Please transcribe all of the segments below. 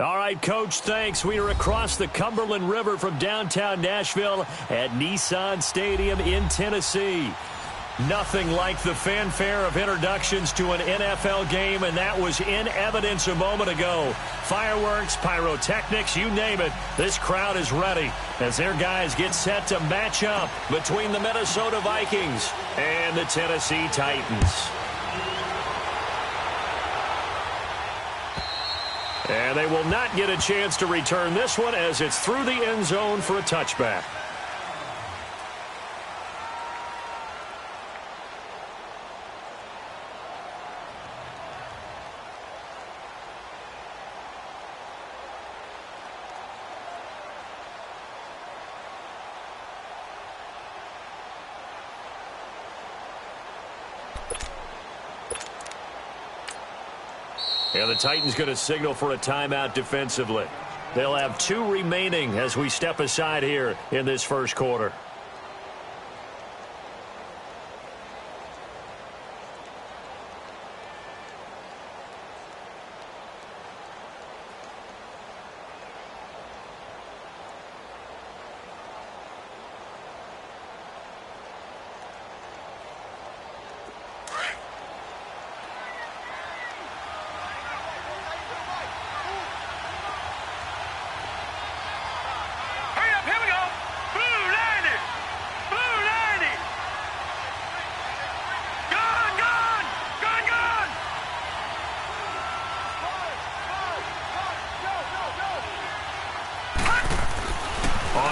All right, Coach, thanks. We are across the Cumberland River from downtown Nashville at Nissan Stadium in Tennessee. Nothing like the fanfare of introductions to an NFL game, and that was in evidence a moment ago. Fireworks, pyrotechnics, you name it. This crowd is ready as their guys get set to match up between the Minnesota Vikings and the Tennessee Titans. And they will not get a chance to return this one as it's through the end zone for a touchback. And the Titans going to signal for a timeout defensively. They'll have 2 remaining as we step aside here in this first quarter.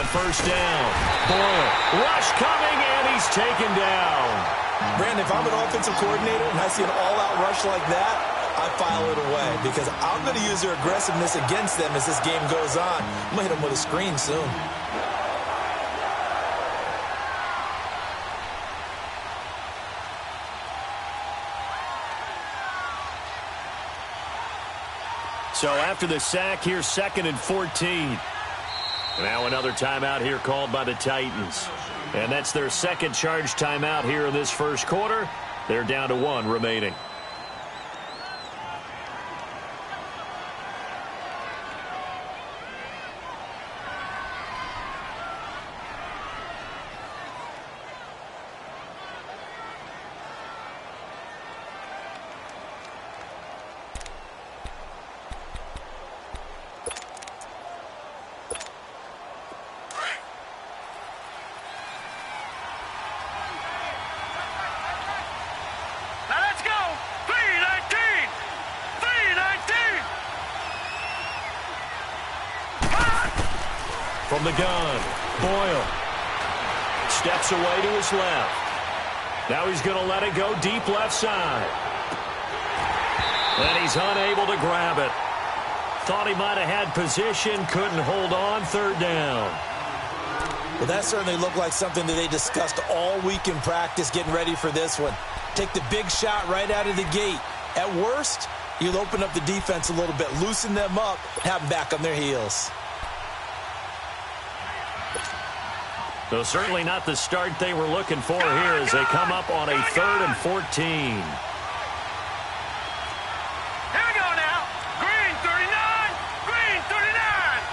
First down. Boyle. Rush coming, and he's taken down. Brandon, if I'm an offensive coordinator and I see an all-out rush like that, I file it away because I'm going to use their aggressiveness against them as this game goes on. I'm going to hit them with a screen soon. So after the sack, here's 2nd and 14. Now another timeout here called by the Titans. And that's their second charge timeout here in this first quarter. They're down to 1 remaining. From the gun, Boyle steps away to his left. Now he's going to let it go deep left side. And he's unable to grab it. Thought he might have had position, couldn't hold on, 3rd down. Well, that certainly looked like something that they discussed all week in practice getting ready for this one. Take the big shot right out of the gate. At worst, you'll open up the defense a little bit, loosen them up, have them back on their heels. So certainly not the start they were looking for here as they come up on a 3rd and 14. Here we go now. Green 39. Green 39.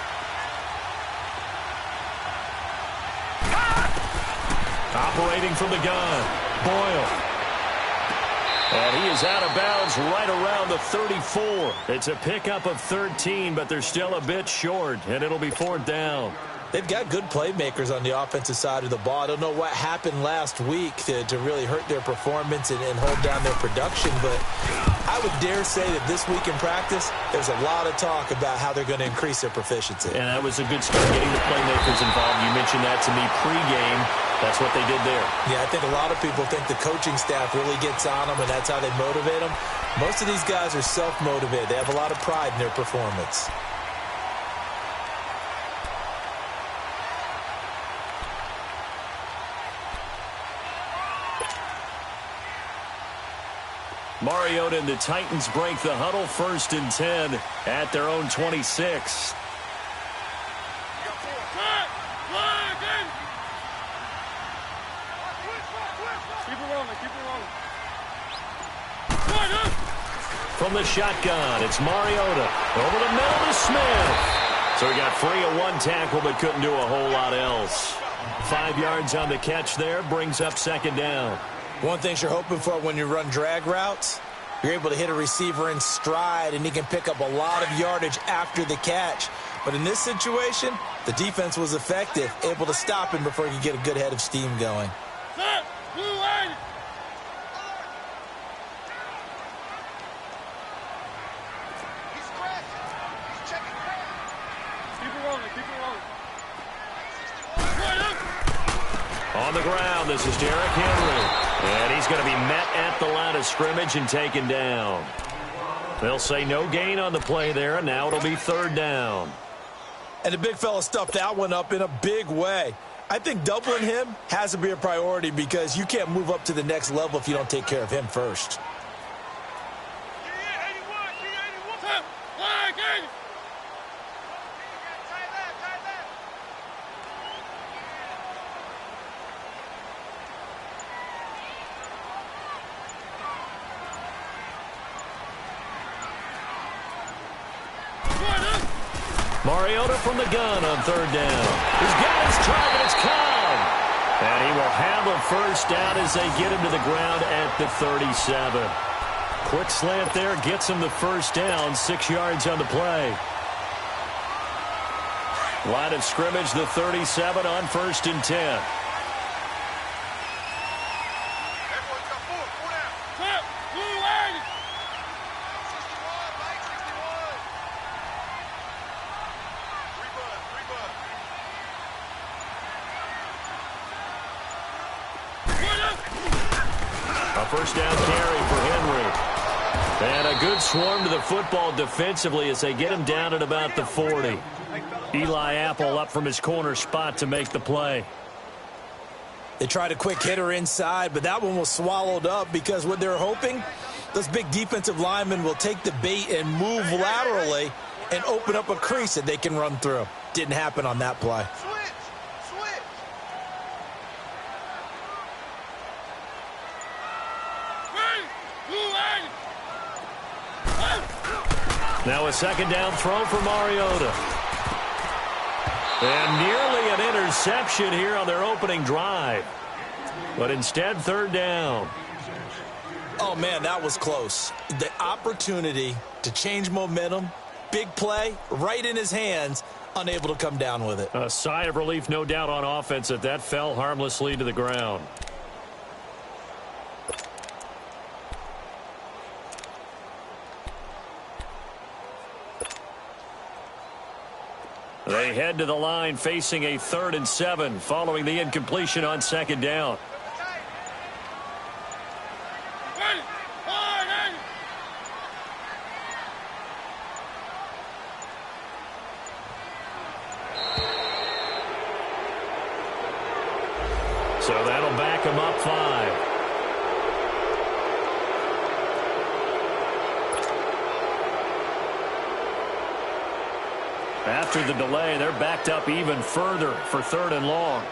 Operating from the gun, Boyle. And he is out of bounds right around the 34. It's a pickup of 13, but they're still a bit short, and it'll be 4th down. They've got good playmakers on the offensive side of the ball. I don't know what happened last week to really hurt their performance and hold down their production, but I would dare say that this week in practice, there's a lot of talk about how they're going to increase their proficiency. And that was a good start getting the playmakers involved. You mentioned that to me pregame. That's what they did there. Yeah, I think a lot of people think the coaching staff really gets on them, and that's how they motivate them. Most of these guys are self-motivated. They have a lot of pride in their performance. Mariota and the Titans break the huddle, 1st and 10 at their own 26. Keep it rolling, keep it rolling. From the shotgun, it's Mariota. Over the middle to Smith. So he got free of one tackle but couldn't do a whole lot else. 5 yards on the catch there, brings up second down. One thing you're hoping for when you run drag routes, you're able to hit a receiver in stride, and he can pick up a lot of yardage after the catch. But in this situation, the defense was effective, able to stop him before he could get a good head of steam going. On the ground, this is Derrick Henry. And he's going to be met at the line of scrimmage and taken down. They'll say no gain on the play there, and now it'll be third down. And the big fella stuffed that one up in a big way. I think doubling him has to be a priority because you can't move up to the next level if you don't take care of him first. Mariota from the gun on third down. He's got his target. It's Cobb. And he will have a first down as they get him to the ground at the 37. Quick slant there gets him the first down. 6 yards on the play. Line of scrimmage, the 37 on 1st and 10. First down carry for Henry. And a good swarm to the football defensively as they get him down at about the 40. Eli Apple up from his corner spot to make the play. They tried a quick hitter inside, but that one was swallowed up because what they're hoping, those big defensive linemen will take the bait and move laterally and open up a crease that they can run through. Didn't happen on that play. Now a second down throw for Mariota. And nearly an interception here on their opening drive. But instead, third down. Oh, man, that was close. The opportunity to change momentum, big play, right in his hands, unable to come down with it. A sigh of relief, no doubt, on offense that fell harmlessly to the ground. They head to the line facing a 3rd and 7 following the incompletion on second down. So that'll back him up 5. After the delay, they're backed up even further for 3rd and long.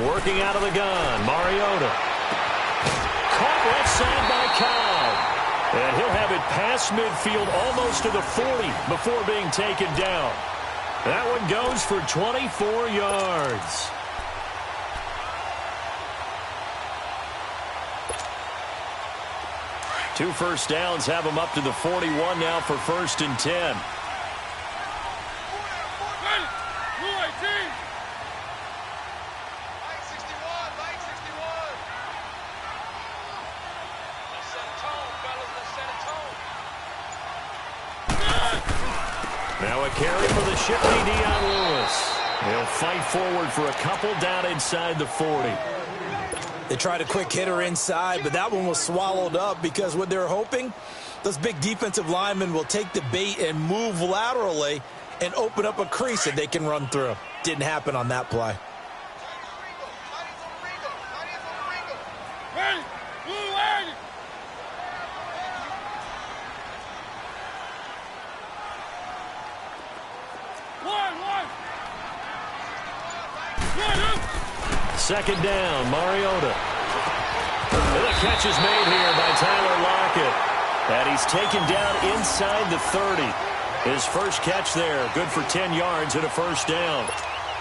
Working out of the gun, Mariota. Caught left side by Cobb. And he'll have it past midfield almost to the 40 before being taken down. That one goes for 24 yards. Two first downs have him up to the 41 now for 1st and 10. Now a carry for the shifty Dion Lewis. He'll fight forward for a couple down inside the 40. They tried a quick hitter inside, but that one was swallowed up because what they're hoping, those big defensive linemen will take the bait and move laterally and open up a crease that they can run through. Didn't happen on that play. Second down, Mariota. And the catch is made here by Tyler Lockett. And he's taken down inside the 30. His first catch there, good for 10 yards and a first down.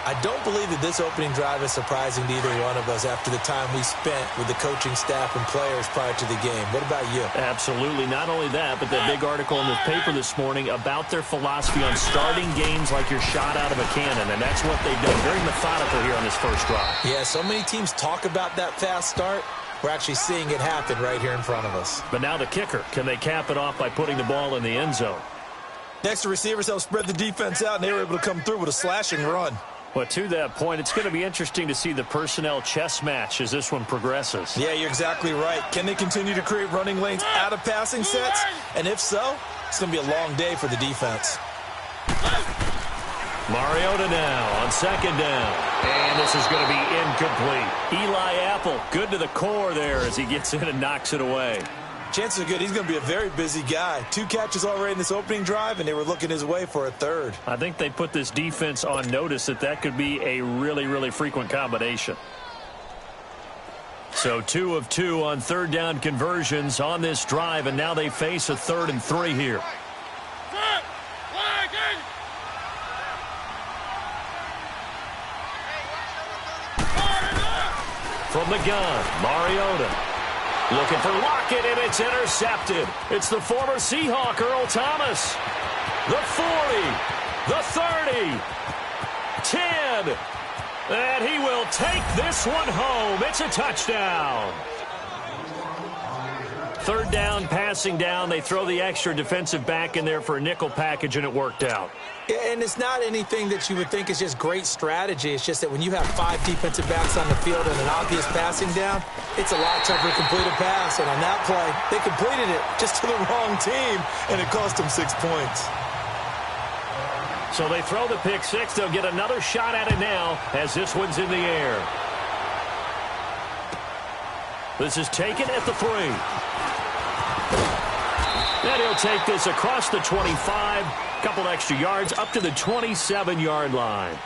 I don't believe that this opening drive is surprising to either one of us after the time we spent with the coaching staff and players prior to the game. What about you? Absolutely. Not only that, but that big article in the paper this morning about their philosophy on starting games like you're shot out of a cannon, and that's what they've done. Very methodical here on this first drive. Yeah, so many teams talk about that fast start. We're actually seeing it happen right here in front of us. But now the kicker. Can they cap it off by putting the ball in the end zone? Next, the receivers help spread the defense out, and they were able to come through with a slashing run. But to that point, it's going to be interesting to see the personnel chess match as this one progresses. Yeah, you're exactly right. Can they continue to create running lanes out of passing sets? And if so, it's going to be a long day for the defense. Mariota now on second down. And this is going to be incomplete. Eli Apple, good to the core there as he gets in and knocks it away. Chances are good he's going to be a very busy guy. 2 catches already in this opening drive, and they were looking his way for a third. I think they put this defense on notice that could be a really, really frequent combination. So 2 of 2 on third down conversions on this drive, and now they face a 3rd and 3 here. From the gun, Mariota. Looking for Lockett, and it's intercepted. It's the former Seahawk, Earl Thomas. The 40, the 30, 10. And he will take this one home. It's a touchdown. Third down, passing down. They throw the extra defensive back in there for a nickel package, and it worked out. Yeah, and it's not anything that you would think is just great strategy. It's just that when you have 5 defensive backs on the field and an obvious passing down, it's a lot tougher to complete a pass. And on that play, they completed it just to the wrong team, and it cost them 6 points. So they throw the pick six. They'll get another shot at it now as this one's in the air. This is taken at the 3. And he'll take this across the 25. Couple extra yards up to the 27-yard line.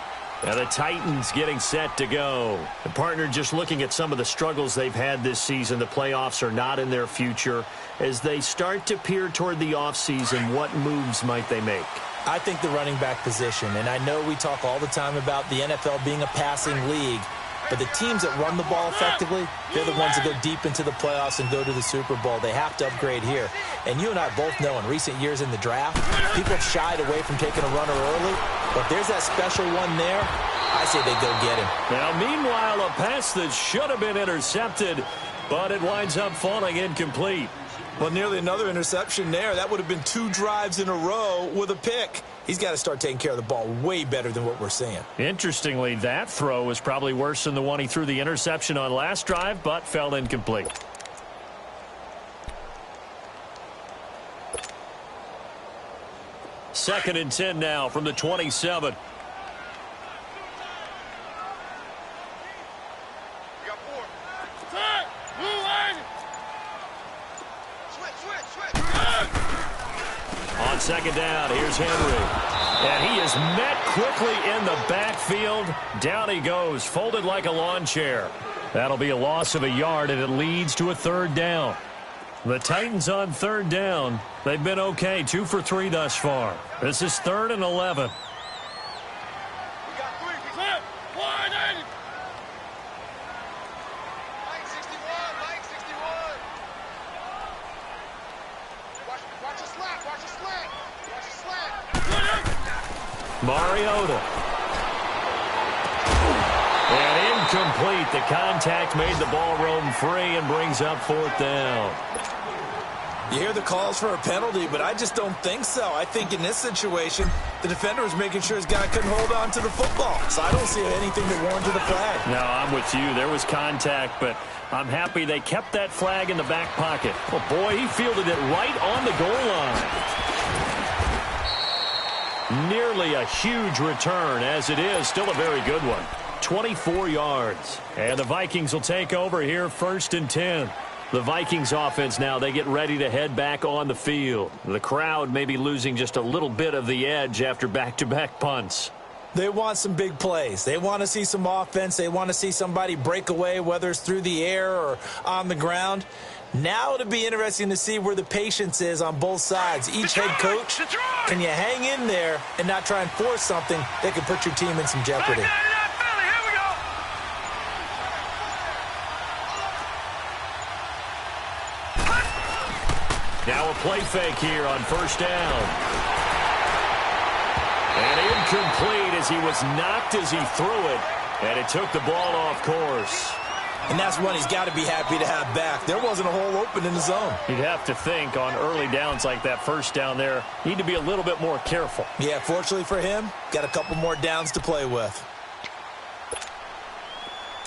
And the Titans getting set to go. The partner just looking at some of the struggles they've had this season. The playoffs are not in their future. As they start to peer toward the offseason, what moves might they make? I think the running back position, and I know we talk all the time about the NFL being a passing league, but the teams that run the ball effectively, they're the ones that go deep into the playoffs and go to the Super Bowl. They have to upgrade here. And you and I both know in recent years in the draft, people have shied away from taking a runner early. But if there's that special one there, I say they go get him. Now, meanwhile, a pass that should have been intercepted, but it winds up falling incomplete. Well, nearly another interception there. That would have been 2 drives in a row with a pick. He's got to start taking care of the ball way better than what we're seeing. Interestingly, that throw was probably worse than the one he threw the interception on last drive, but fell incomplete. Second and 10 now from the 27. On second down, here's Henry. And he is met quickly in the backfield. Down he goes, folded like a lawn chair. That'll be a loss of a yard, and it leads to a 3rd down. The Titans on 3rd down. They've been okay, 2 for 3 thus far. This is 3rd and 11. Mariota. And incomplete. The contact made the ball roam free and brings up 4th down. You hear the calls for a penalty, but I just don't think so. I think in this situation, the defender was making sure his guy couldn't hold on to the football. So I don't see anything that warranted a flag. No, I'm with you. There was contact, but I'm happy they kept that flag in the back pocket. Oh, boy, he fielded it right on the goal line. Nearly a huge return, as it is. Still a very good one. 24 yards. And the Vikings will take over here, 1st and 10. The Vikings offense now, they get ready to head back on the field. The crowd may be losing just a little bit of the edge after back-to-back punts. They want some big plays. They want to see some offense. They want to see somebody break away, whether it's through the air or on the ground. Now it'll be interesting to see where the patience is on both sides. Each head coach, can you hang in there and not try and force something that could put your team in some jeopardy? Now a play fake here on first down. And incomplete as he was knocked as he threw it, and it took the ball off course. And that's one he's got to be happy to have back. There wasn't a hole open in the zone. You'd have to think on early downs like that first down there, need to be a little bit more careful. Yeah, fortunately for him, got a couple more downs to play with.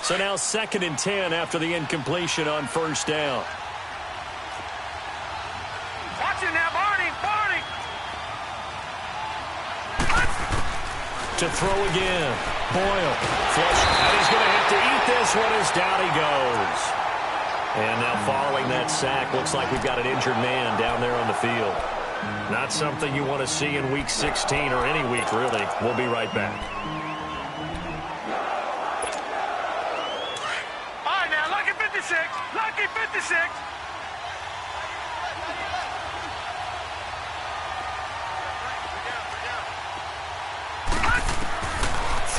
So now 2nd and 10 after the incompletion on first down. Watch it now, Barney. To throw again. Boyle. Flush. And he's going to have to eat this one as down he goes. And now following that sack, looks like we've got an injured man down there on the field. Not something you want to see in Week 16 or any week, really. We'll be right back. All right, now, lucky 56. Lucky 56.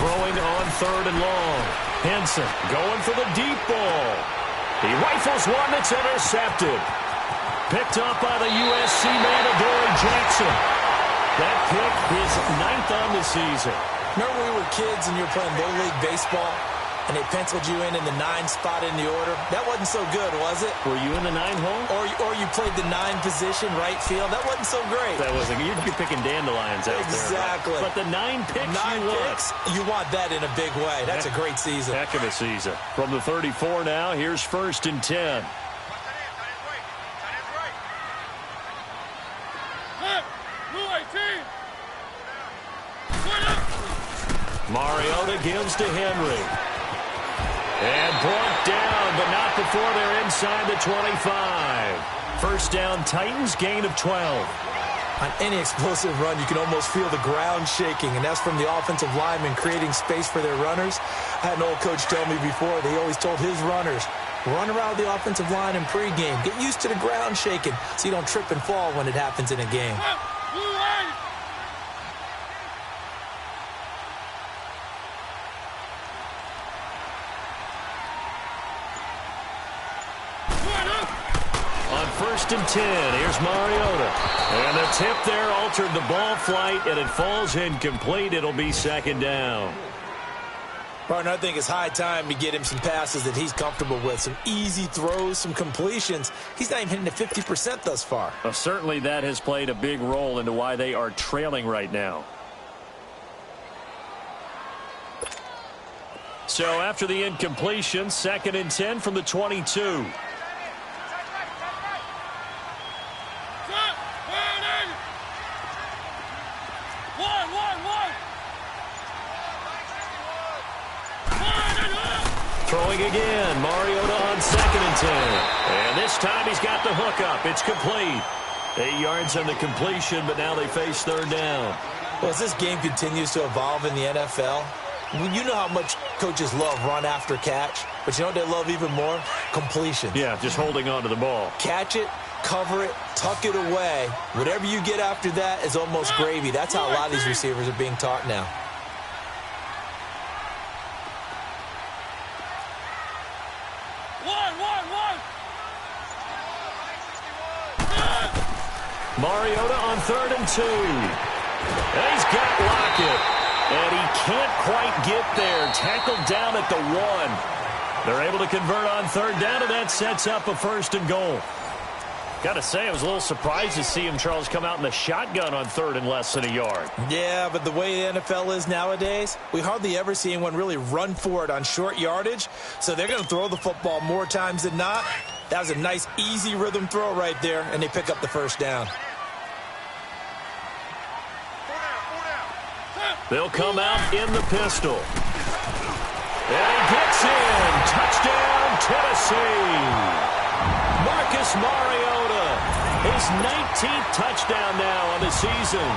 Throwing on 3rd and long. Henson going for the deep ball. He rifles one that's intercepted. Picked up by the USC man, Adoree Jackson. That pick is 9th on the season. Remember when we were kids and you were playing Little League Baseball and they penciled you in the 9 spot in the order? That wasn't so good, was it? Were you in the 9 hole? Or you played the 9 position, right field? That wasn't so great. That wasn't. You'd be picking dandelions out exactly. there. Right? But the 9 picks 9 picks, you want that in a big way. That's a great season. Heck of a season. From the 34 now, here's 1st and 10. Mariota gives to Henry. And brought down, but not before they're inside the 25. First down, Titans, gain of 12. On any explosive run, you can almost feel the ground shaking, and that's from the offensive linemen creating space for their runners. I had an old coach tell me before, they always told his runners, run around the offensive line in pregame. Get used to the ground shaking so you don't trip and fall when it happens in a game. On 1st and 10, here's Mariota. And the tip there altered the ball flight, and it falls incomplete. It'll be 2nd down. Partner, I think it's high time to get him some passes that he's comfortable with. Some easy throws, some completions. He's not even hitting the 50% thus far. Well, certainly that has played a big role into why they are trailing right now. So after the incompletion, 2nd and 10 from the 22. Throwing again, Mariota on 2nd and 10. And this time he's got the hookup. It's complete. 8 yards on the completion, but now they face 3rd down. Well, as this game continues to evolve in the NFL, you know how much coaches love run after catch, but you know what they love even more? Completion. Yeah, just holding on to the ball. Catch it, cover it, tuck it away. Whatever you get after that is almost gravy. That's how a lot of these receivers are being taught now. Mariota on 3rd and 2. And he's got Lockett. And he can't quite get there. Tackled down at the 1. They're able to convert on 3rd down, and that sets up a 1st and goal. Got to say, I was a little surprised to see him, Charles, come out in the shotgun on 3rd and less than a yard. Yeah, but the way the NFL is nowadays, we hardly ever see anyone really run for it on short yardage. So they're going to throw the football more times than not. That was a nice, easy rhythm throw right there, and they pick up the 1st down. They'll come out in the pistol. And he gets in. Touchdown, Tennessee. Marcus Mariota, his 19th touchdown now on the season.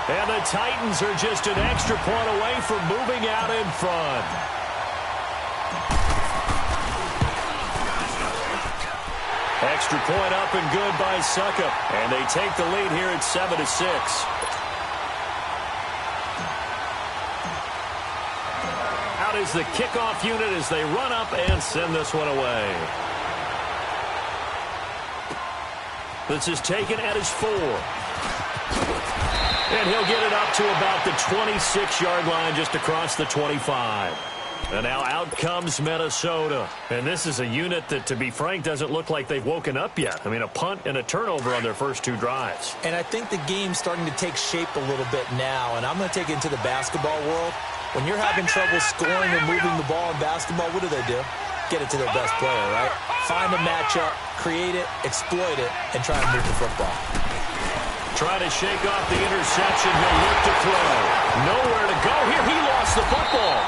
And the Titans are just an extra point away from moving out in front. Extra point up and good by Suckup. And they take the lead here at 7-6. Out is the kickoff unit as they run up and send this one away. This is taken at his 4. And he'll get it up to about the 26-yard line just across the 25. And now out comes Minnesota. And this is a unit that, to be frank, doesn't look like they've woken up yet. I mean, a punt and a turnover on their first 2 drives. And I think the game's starting to take shape a little bit now. And I'm going to take it into the basketball world. When you're having trouble scoring or moving the ball in basketball, what do? Get it to their best player, right? Find a matchup, create it, exploit it, and try to move the football. Trying to shake off the interception. He'll look to throw. Nowhere to go here. He lost the football.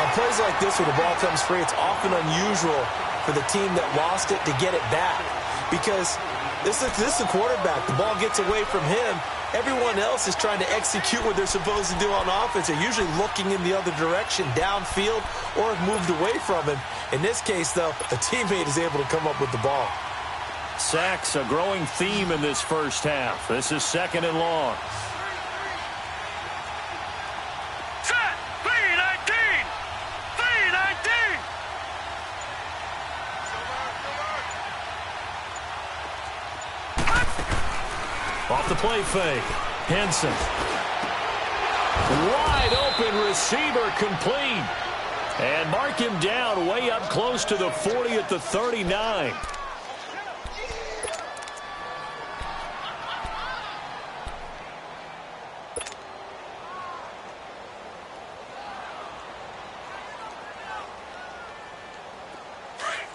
On plays like this where the ball comes free, it's often unusual for the team that lost it to get it back. Because this is a quarterback. The ball gets away from him. Everyone else is trying to execute what they're supposed to do on offense. They're usually looking in the other direction, downfield, or have moved away from him. In this case, though, a teammate is able to come up with the ball. Sacks, a growing theme in this first half. This is 2nd and long. Set! 3-19! 3-19! Off the play fake. Henson. Wide open receiver complete. And mark him down way up close to the 40 at the 39.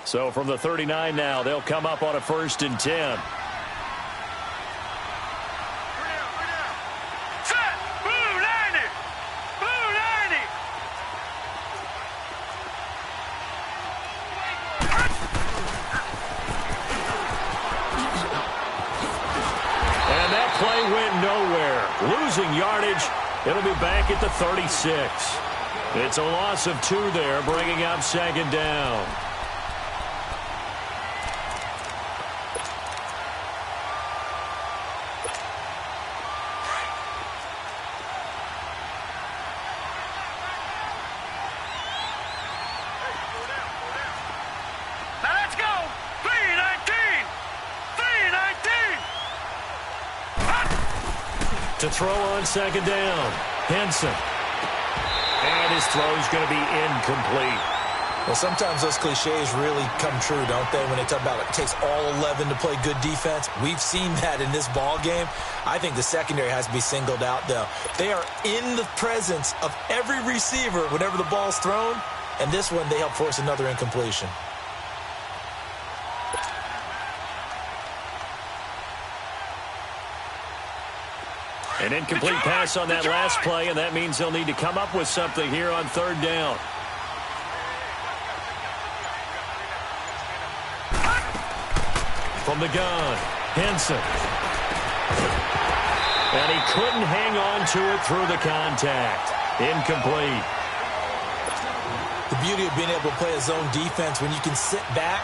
So from the 39 now, they'll come up on a 1st and 10. Losing yardage. It'll be back at the 36. It's a loss of 2 there, bringing up 2nd down. Now let's go! 3-19! 3-19! To throw on 2nd down. Henson. And his throw's going to be incomplete. Well, sometimes those cliches really come true, don't they, when they talk about it takes all 11 to play good defense. We've seen that in this ball game. I think the secondary has to be singled out, though. They are in the presence of every receiver whenever the ball's thrown, and this one they help force another incompletion. An incomplete pass on that last play, and that means they'll need to come up with something here on 3rd down. From the gun, Henson. And he couldn't hang on to it through the contact. Incomplete. The beauty of being able to play a zone defense when you can sit back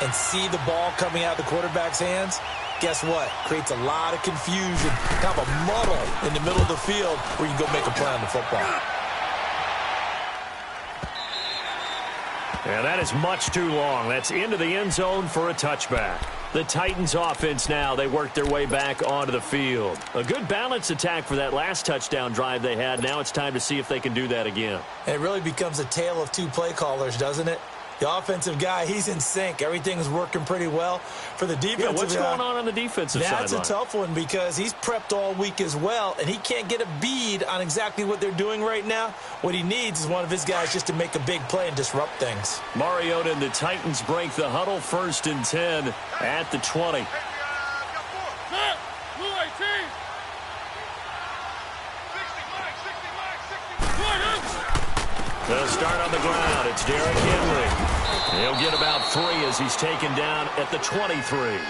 and see the ball coming out of the quarterback's hands, guess what? Creates a lot of confusion, kind of a muddle in the middle of the field where you can go make a play on the football. And that is much too long. That's into the end zone for a touchback. The Titans offense now, they work their way back onto the field. A good balanced attack for that last touchdown drive they had. Now it's time to see if they can do that again. It really becomes a tale of 2 play callers, doesn't it? The offensive guy, he's in sync. Everything's working pretty well. For the defensive what's guy, going on the defensive side? That's a tough one because he's prepped all week as well, and he can't get a bead on exactly what they're doing right now. What he needs is one of his guys just to make a big play and disrupt things. Mariota and the Titans break the huddle, 1st and 10 at the 20. They'll start on the ground. It's Derrick Henry. He'll get about 3 as he's taken down at the 23.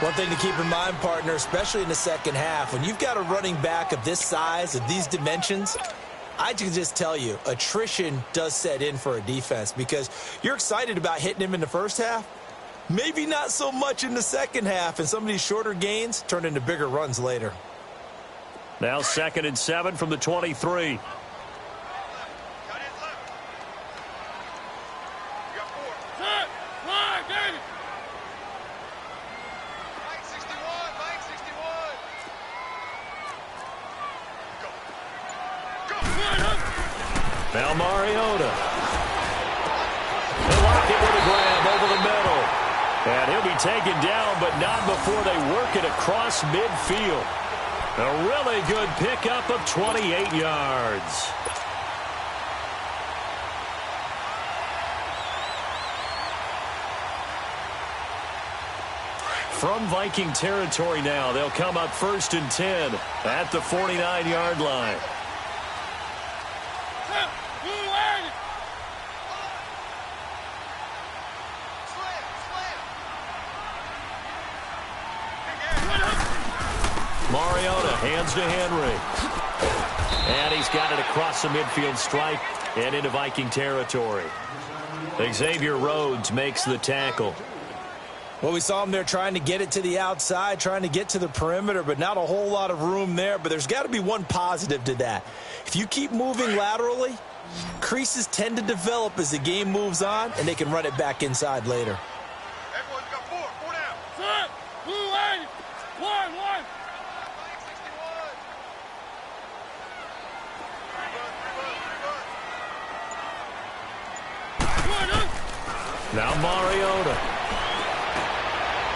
One thing to keep in mind, partner, especially in the second half, when you've got a running back of this size, of these dimensions, I can just tell you, attrition does set in for a defense because you're excited about hitting him in the first half. Maybe not so much in the second half, and some of these shorter gains turn into bigger runs later. Now 2nd and 7 from the 23. Now Mariota. He'll lock it with a grab over the middle. And he'll be taken down, but not before they work it across midfield. A really good pickup of 28 yards. From Viking territory now, they'll come up 1st and 10 at the 49-yard line. Mariota hands to Henry. And he's got it across the midfield stripe and into Viking territory. Xavier Rhodes makes the tackle. Well, we saw him there trying to get it to the outside, trying to get to the perimeter, but not a whole lot of room there. But there's got to be one positive to that. If you keep moving laterally, creases tend to develop as the game moves on, and they can run it back inside later. Everyone's got four down. Set, blue line, one. Now Mariota.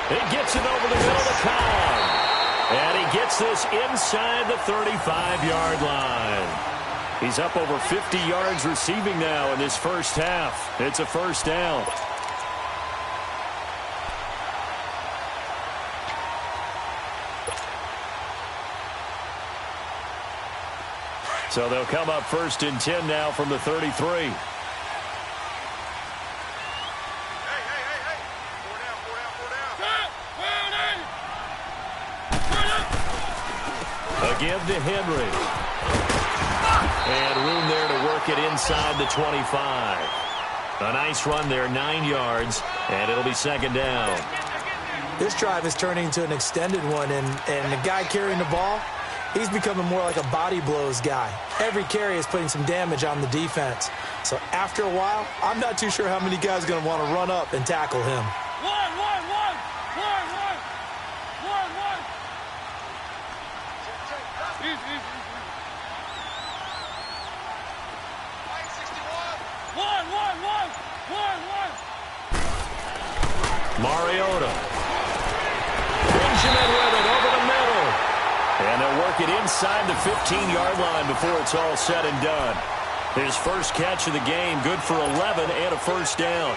He gets it over the middle of the Cobb. And he gets this inside the 35-yard line. He's up over 50 yards receiving now in this first half. It's a first down. So they'll come up 1st and 10 now from the 33. Give to Henry. And room there to work it inside the 25. A nice run there, 9 yards, and it'll be 2nd down. This drive is turning into an extended one, and the guy carrying the ball, he's becoming more like a body blows guy. Every carry is putting some damage on the defense. So after a while, I'm not too sure how many guys are going to want to run up and tackle him. One. Mariota. Benjamin with it over the middle. And they'll work it inside the 15-yard line before it's all said and done. His first catch of the game, good for 11 and a first down.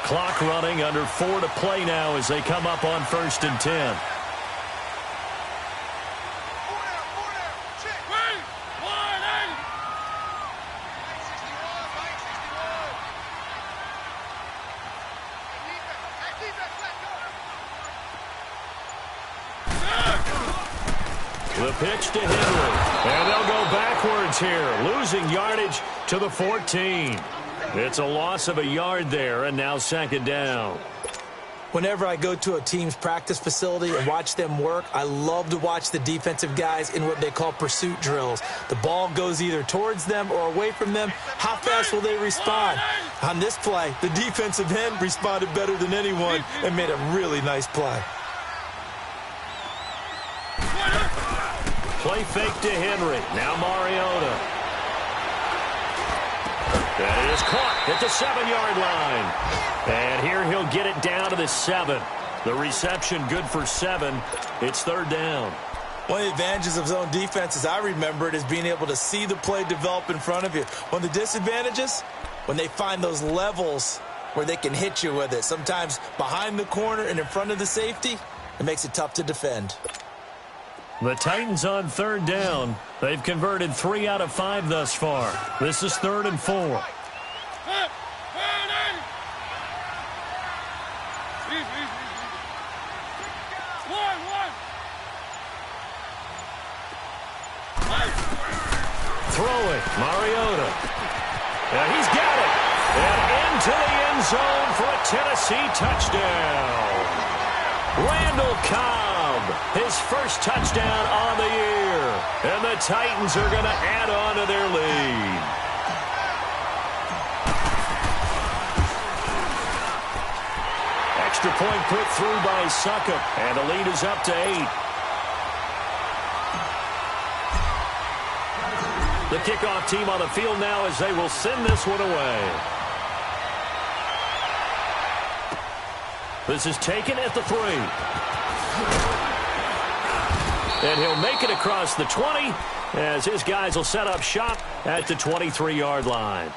Clock running, under 4 to play now as they come up on 1st and 10. The pitch to Henry. And they'll go backwards here, losing yardage to the 14. It's a loss of a yard there, and now 2nd down. Whenever I go to a team's practice facility and watch them work, I love to watch the defensive guys in what they call pursuit drills. The ball goes either towards them or away from them. How fast will they respond? On this play, the defensive end responded better than anyone and made a really nice play. Play fake to Henry. Now Mariota. That is caught at the 7-yard line. And here he'll get it down to the 7. The reception good for 7. It's 3rd down. One of the advantages of zone defense, as I remember it, is being able to see the play develop in front of you. One of the disadvantages, when they find those levels where they can hit you with it. Sometimes behind the corner and in front of the safety, it makes it tough to defend. The Titans on 3rd down. They've converted 3 out of 5 thus far. This is 3rd and 4. Throwing, Mariota. And he's got it. And into the end zone for a Tennessee touchdown. Randall Cobb, his first touchdown on the year. And the Titans are going to add on to their lead. Extra point put through by Succop. And the lead is up to 8. The kickoff team on the field now as they will send this one away. This is taken at the 3. And he'll make it across the 20 as his guys will set up shop at the 23-yard line.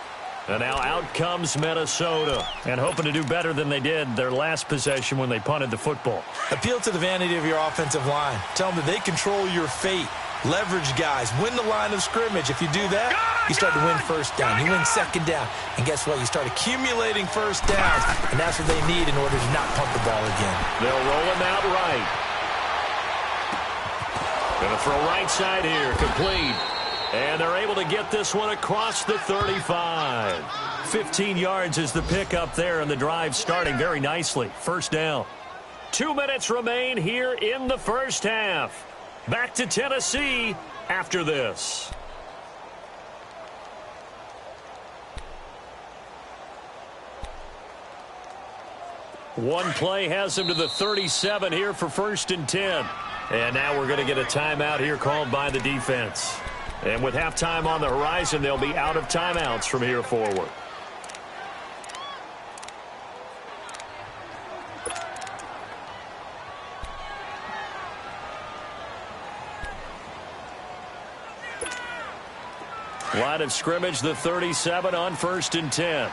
And now out comes Minnesota, and hoping to do better than they did their last possession when they punted the football. Appeal to the vanity of your offensive line. Tell them that they control your fate. Leverage guys. Win the line of scrimmage. If you do that, you start to win first down. You win second down. And guess what? You start accumulating first downs. And that's what they need in order to not punt the ball again. They'll roll him out right. Going to throw right side here. Complete. And they're able to get this one across the 35. 15 yards is the pickup there, and the drive starting very nicely. First down. 2 minutes remain here in the first half. Back to Tennessee after this. One play has him to the 37 here for 1st and 10. And now we're going to get a timeout here called by the defense. And with halftime on the horizon, they'll be out of timeouts from here forward. Line of scrimmage, the 37 on 1st and 10.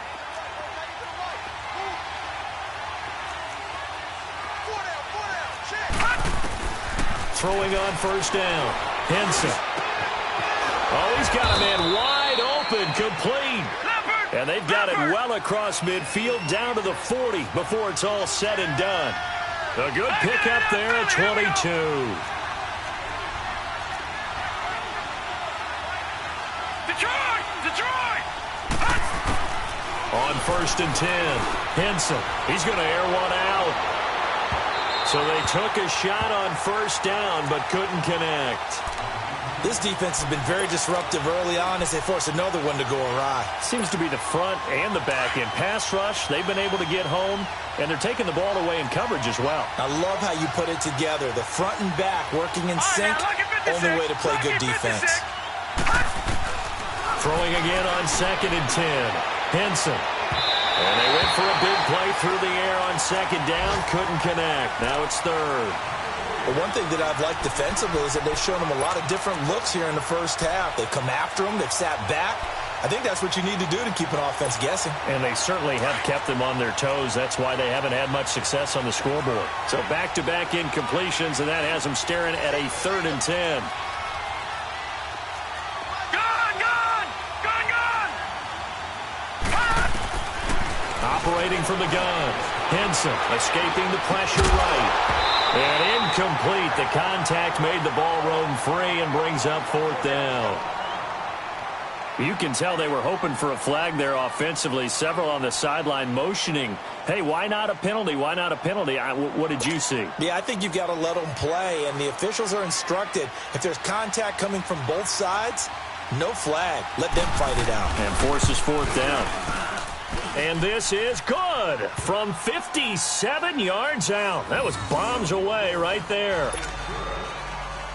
Throwing on 1st down. Henson. Oh, he's got a man wide open, complete. And they've got it well across midfield down to the 40 before it's all said and done. A good pickup there at 22. On 1st and 10, Henson, he's going to air one out. So they took a shot on 1st down, but couldn't connect. This defense has been very disruptive early on as they force another one to go awry. Seems to be the front and the back end. Pass rush, they've been able to get home, and they're taking the ball away in coverage as well. I love how you put it together. The front and back working in sync, only way to play good defense. Throwing again on 2nd and 10. Henson. And they went for a big play through the air on 2nd down. Couldn't connect. Now it's 3rd. But one thing that I've liked defensively is that they've shown them a lot of different looks here in the first half. They've come after them. They've sat back. I think that's what you need to do to keep an offense guessing. And they certainly have kept them on their toes. That's why they haven't had much success on the scoreboard. So back-to-back incompletions, and that has them staring at a 3rd and 10. Operating from the gun. Henson escaping the pressure right. And incomplete. The contact made the ball roam free and brings up 4th down. You can tell they were hoping for a flag there offensively. Several on the sideline motioning, hey, why not a penalty? Why not a penalty? What did you see? Yeah, I think you've got to let them play, and the officials are instructed. If there's contact coming from both sides, no flag. Let them fight it out. And forces 4th down. And this is good from 57 yards out. That was bombs away right there.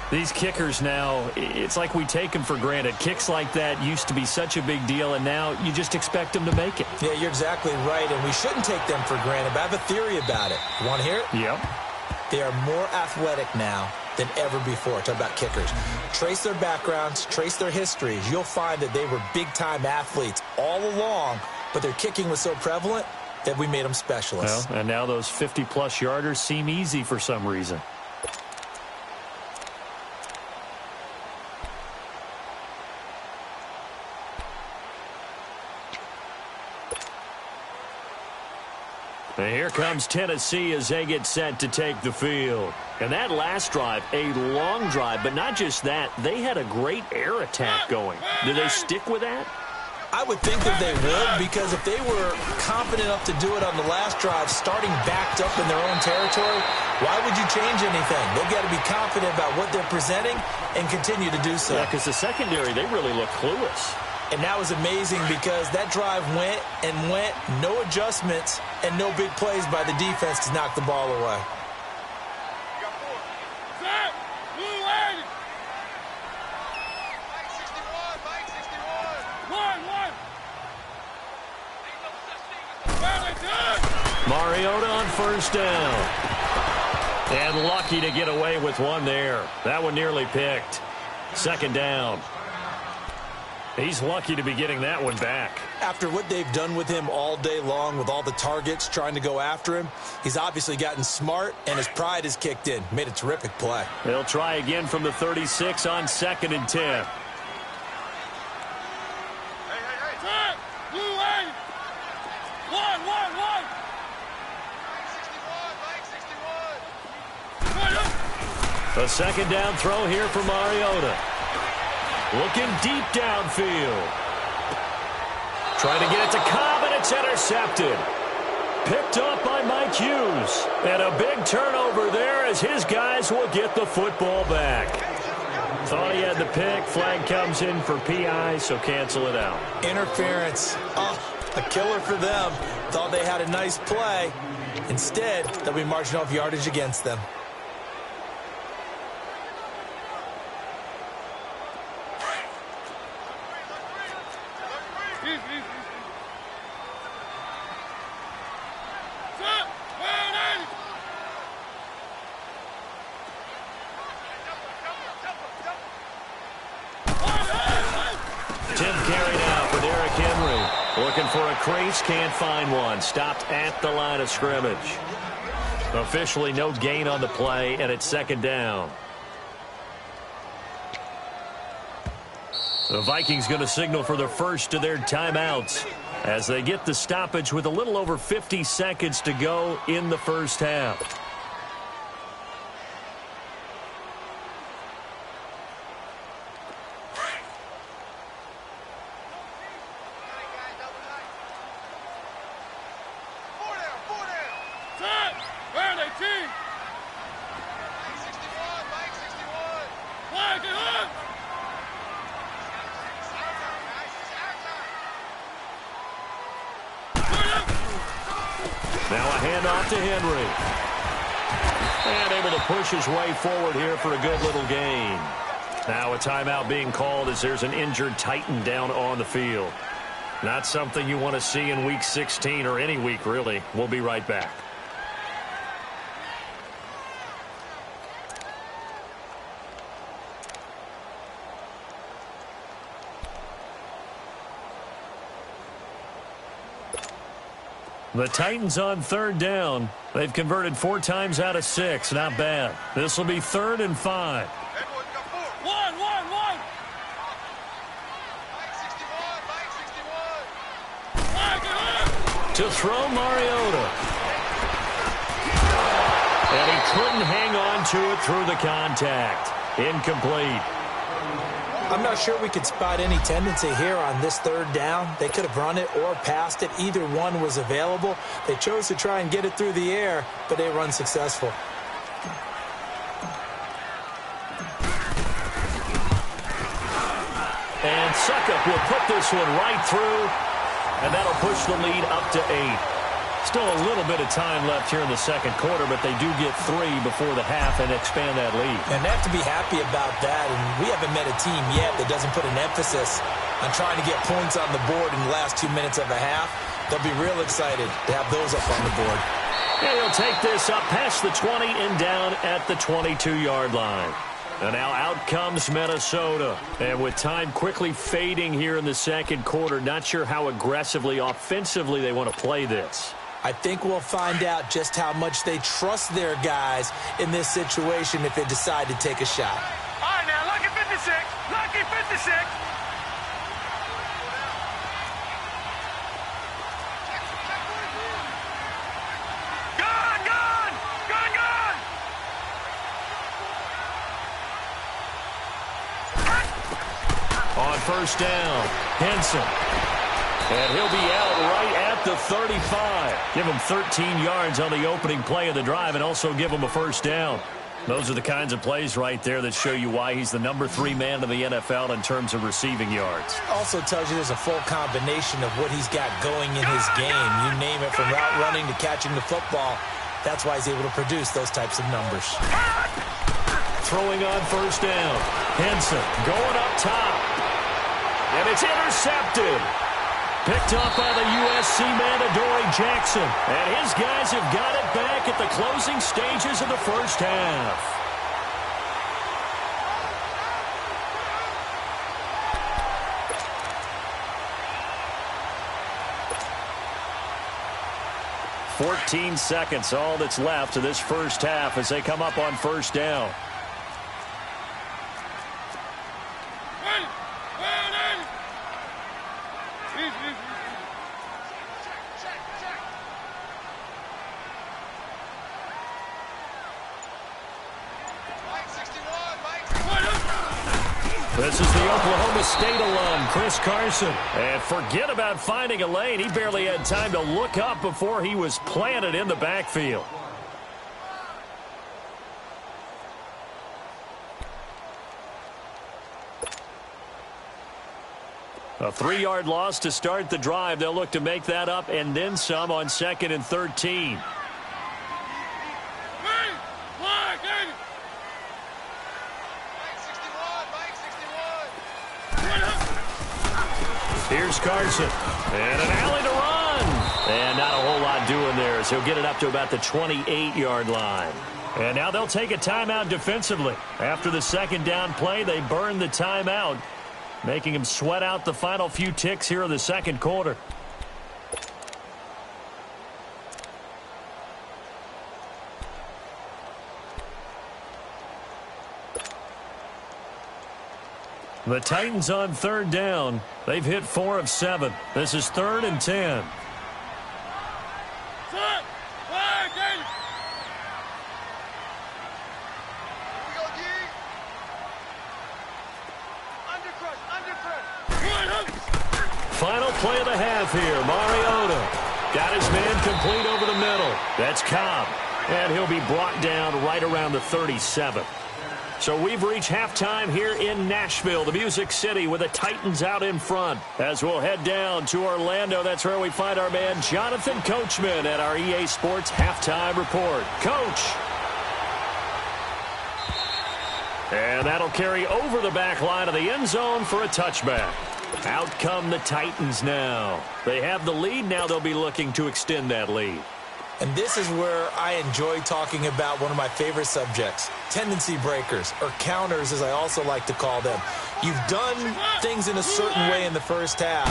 These kickers now, it's like we take them for granted. Kicks like that used to be such a big deal, and now you just expect them to make it. Yeah, you're exactly right, and we shouldn't take them for granted, but I have a theory about it. You want to hear it? Yep. They are more athletic now than ever before. Talk about kickers. Trace their backgrounds, trace their histories. You'll find that they were big-time athletes all along, but their kicking was so prevalent that we made them specialists. Well, and now those 50-plus yarders seem easy for some reason. And here comes Tennessee as they get set to take the field. And that last drive, a long drive, but not just that. They had a great air attack going. Do they stick with that? I would think that they would, because if they were confident enough to do it on the last drive, starting backed up in their own territory, why would you change anything? They've got to be confident about what they're presenting and continue to do so. Yeah, because the secondary, they really look clueless. And that was amazing because that drive went and went, no adjustments, and no big plays by the defense to knock the ball away. Mariota on first down. And lucky to get away with one there. That one nearly picked. Second down. He's lucky to be getting that one back. After what they've done with him all day long, with all the targets trying to go after him, he's obviously gotten smart, and his pride has kicked in. Made a terrific play. They'll try again from the 36 on 2nd and 10. A second down throw here for Mariota. Looking deep downfield. Trying to get it to Cobb, and it's intercepted. Picked up by Mike Hughes. And a big turnover there as his guys will get the football back. Thought he had the pick. Flag comes in for PI, so cancel it out. Interference. Oh, a killer for them. Thought they had a nice play. Instead, they'll be marching off yardage against them. Looking for a crease, can't find one. Stopped at the line of scrimmage. Officially no gain on the play, and it's second down. The Vikings going to signal for the first of their timeouts as they get the stoppage with a little over 50 seconds to go in the first half. Now a handoff to Henry. And able to push his way forward here for a good little gain. Now a timeout being called as there's an injured Titan down on the field. Not something you want to see in Week 16 or any week, really. We'll be right back. The Titans on third down. They've converted 4 times out of 6. Not bad. This will be 3rd and 5. One. To throw Mariota. And he couldn't hang on to it through the contact. Incomplete. I'm not sure we could spot any tendency here on this third down. They could have run it or passed it. Either one was available. They chose to try and get it through the air, but they were unsuccessful. And Suckup will put this one right through, and that'll push the lead up to 8. Still a little bit of time left here in the second quarter, but they do get 3 before the half and expand that lead. And they have to be happy about that. And we haven't met a team yet that doesn't put an emphasis on trying to get points on the board in the last 2 minutes of a half. They'll be real excited to have those up on the board. And he'll take this up past the 20 and down at the 22-yard line. And now out comes Minnesota. And with time quickly fading here in the second quarter, not sure how aggressively, offensively they want to play this. I think we'll find out just how much they trust their guys in this situation if they decide to take a shot. All right, now, lucky 56. Lucky 56. on first down. Henson. And he'll be out right at the 35. Give him 13 yards on the opening play of the drive and also give him a first down. Those are the kinds of plays right there that show you why he's the #3 man in the NFL in terms of receiving yards. Also tells you there's a full combination of what he's got going in his game. You name it, from route running to catching the football. That's why he's able to produce those types of numbers. Throwing on first down. Henson going up top. And it's intercepted. Picked up by the USC man, Adoree Jackson. And his guys have got it back at the closing stages of the first half. "14 seconds, all that's left of this first half as they come up on first down. This is the Oklahoma State alum, Chris Carson. And forget about finding a lane. He barely had time to look up before he was planted in the backfield. A 3-yard loss to start the drive. They'll look to make that up and then some on 2nd and 13. Here's Carson. And an alley to run. And not a whole lot doing there, as he'll get it up to about the 28-yard line. And now they'll take a timeout defensively. After the second down play, they burn the timeout, making him sweat out the final few ticks here in the second quarter. The Titans on third down. They've hit 4 of 7. This is 3rd and 10. Final play of the half here. Mariota got his man complete over the middle. That's Cobb. And he'll be brought down right around the 37. So we've reached halftime here in Nashville, the Music City, with the Titans out in front. As we'll head down to Orlando, that's where we find our man Jonathan Coachman at our EA Sports Halftime Report. Coach. And that'll carry over the back line of the end zone for a touchback. Out come the Titans now. They have the lead. Now they'll be looking to extend that lead. And this is where I enjoy talking about one of my favorite subjects, tendency breakers, or counters as I also like to call them. You've done things in a certain way in the first half,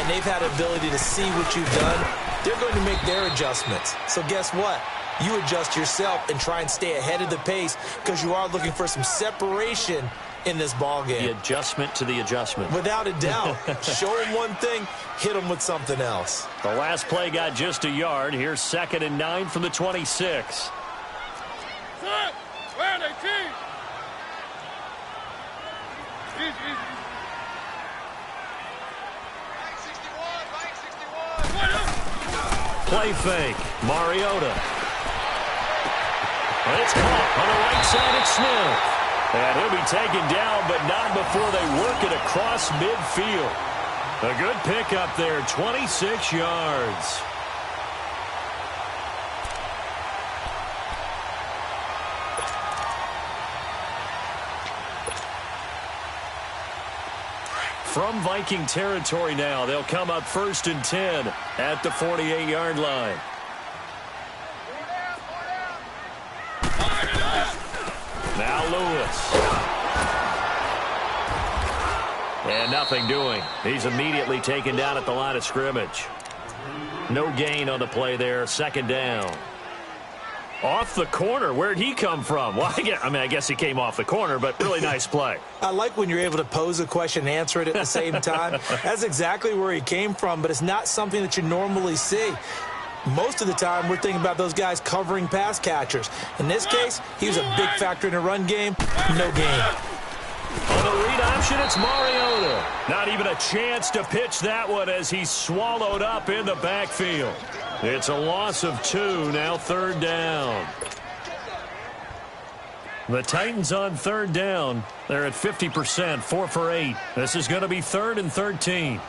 and they've had ability to see what you've done. They're going to make their adjustments. So guess what? You adjust yourself and try and stay ahead of the pace because you are looking for some separation in this ball game. The adjustment to the adjustment. Without a doubt. Show them one thing, hit them with something else. The last play got just a yard. Here's 2nd and 9 from the 26. Play fake. Mariota. And it's caught on the right side. It's Smith. And he'll be taken down, but not before they work it across midfield. A good pickup there, 26 yards. From Viking territory now, they'll come up 1st and 10 at the 48-yard line. Now Lewis. And nothing doing. He's immediately taken down at the line of scrimmage. No gain on the play there. 2nd down. Off the corner. Where'd he come from? Well, I guess he came off the corner, but really nice play. I like when you're able to pose a question and answer it at the same time. That's exactly where he came from, but it's not something that you normally see. Most of the time, we're thinking about those guys covering pass catchers. In this case, he was a big factor in the run game. No gain. On the read option, it's Mariota. Not even a chance to pitch that one as he's swallowed up in the backfield. It's a loss of 2, now 3rd down. The Titans on 3rd down. They're at 50%, 4 for 8. This is going to be 3rd and 13.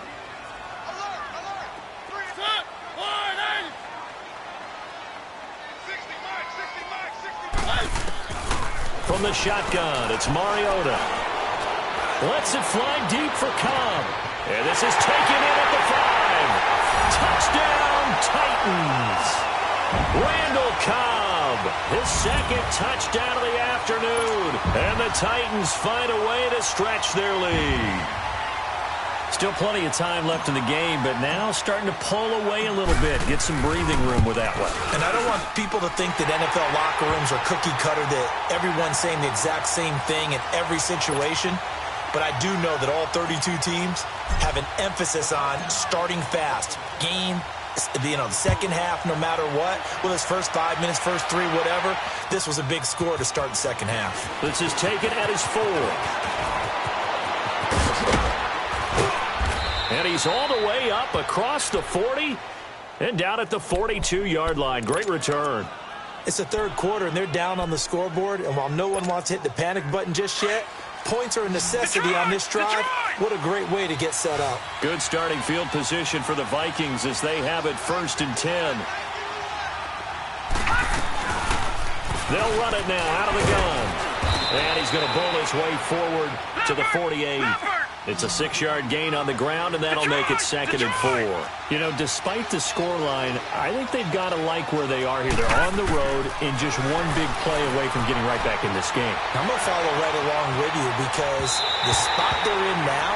From the shotgun, it's Mariota. Lets it fly deep for Cobb. And this is taken in at the 5. Touchdown, Titans. Randall Cobb, his 2nd touchdown of the afternoon. And the Titans find a way to stretch their lead. Still plenty of time left in the game, but now starting to pull away a little bit. Get some breathing room with that one. And I don't want people to think that NFL locker rooms are cookie cutter, that everyone's saying the exact same thing in every situation. But I do know that all 32 teams have an emphasis on starting fast. Game, the second half, no matter what. Well, his first 5 minutes, first 3, whatever. This was a big score to start the second half. This is taken at his 4. And he's all the way up across the 40 and down at the 42-yard line. Great return. It's the 3rd quarter, and they're down on the scoreboard. And while no one wants to hit the panic button just yet, points are a necessity on this drive. What a great way to get set up. Good starting field position for the Vikings as they have it 1st and 10. They'll run it now out of the gun. And he's going to bull his way forward to the 48. It's a 6-yard gain on the ground, and that'll make it 2nd and 4. You know, despite the scoreline, I think they've got to like where they are here. They're on the road and just one big play away from getting right back in this game. I'm going to follow right along with you because the spot they're in now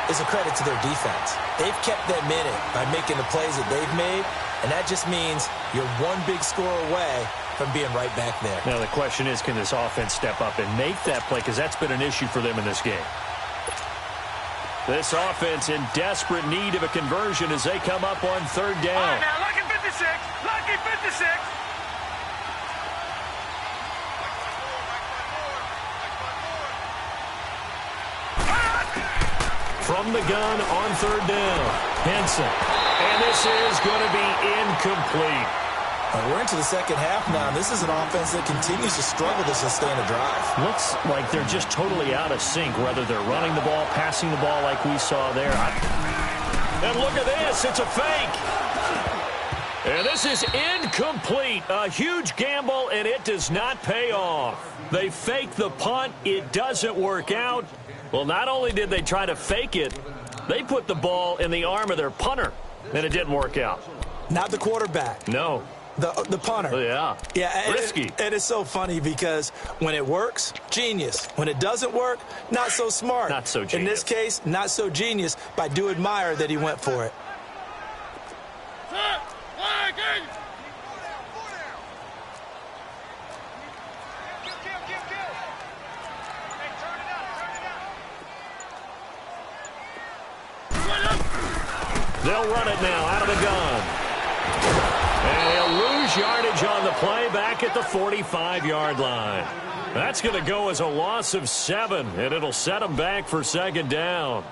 is a credit to their defense. They've kept them in it by making the plays that they've made, and that just means you're one big score away from being right back there. Now, the question is, can this offense step up and make that play? Because that's been an issue for them in this game. This offense in desperate need of a conversion as they come up on 3rd down. All right, now, lucky 56. Lucky 56. From the gun on 3rd down, Henson. And this is going to be incomplete. We're into the second half now. This is an offense that continues to struggle to sustain a drive. Looks like they're just totally out of sync, whether they're running the ball, passing the ball like we saw there. And look at this. It's a fake. And this is incomplete. A huge gamble, and it does not pay off. They fake the punt. It doesn't work out. Well, not only did they try to fake it, they put the ball in the arm of their punter, and it didn't work out. Not the quarterback. No. The punter. Yeah. Risky. And it's so funny because when it works, genius. When it doesn't work, not so smart. Not so genius. In this case, not so genius, but I do admire that he went for it. They'll run it now out of the gun. And he'll lose yardage on the play back at the 45-yard line. That's going to go as a loss of 7, and it'll set him back for 2nd down.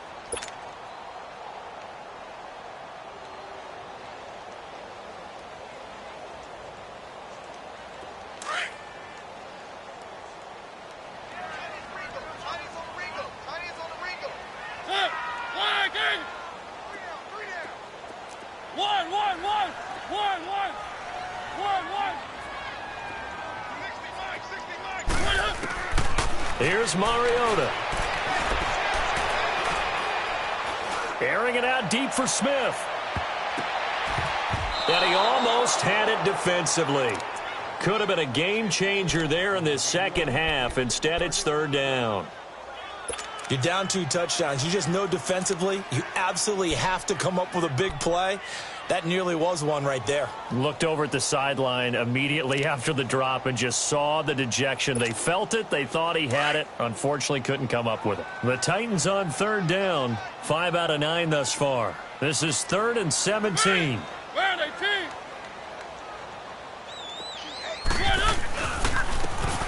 Here's Mariota. Airing it out deep for Smith. And he almost had it defensively. Could have been a game changer there in this second half. Instead, it's 3rd down. You're down 2 touchdowns. You just know defensively you absolutely have to come up with a big play. That nearly was one right there. Looked over at the sideline immediately after the drop and just saw the dejection. They felt it. They thought he had it. Unfortunately, couldn't come up with it. The Titans on 3rd down. 5 out of 9 thus far. This is 3rd and 17. Where are they, team?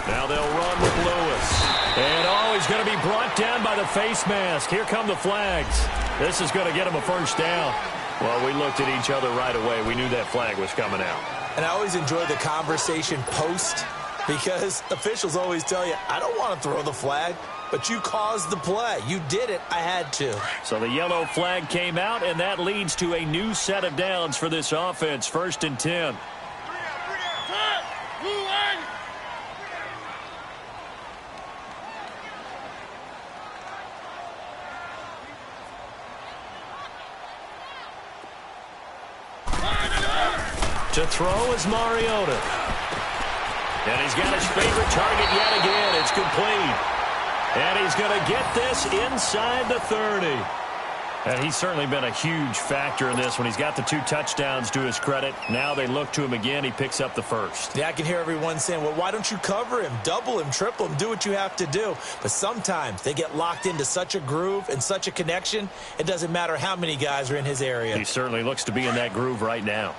Now they'll run with Lewis. And, oh, is going to be brought down by the face mask. Here come the flags. This is going to get him a first down. Well, we looked at each other right away. We knew that flag was coming out. And I always enjoy the conversation post because officials always tell you, I don't want to throw the flag, but you caused the play. You did it. I had to. So the yellow flag came out, and that leads to a new set of downs for this offense. 1st and 10. To throw is Mariota. And he's got his favorite target yet again. It's complete. And he's going to get this inside the 30. And he's certainly been a huge factor in this when he's got the 2 touchdowns to his credit. Now they look to him again. He picks up the first. Yeah, I can hear everyone saying, well, why don't you cover him? Double him, triple him, do what you have to do. But sometimes they get locked into such a groove and such a connection, it doesn't matter how many guys are in his area. He certainly looks to be in that groove right now.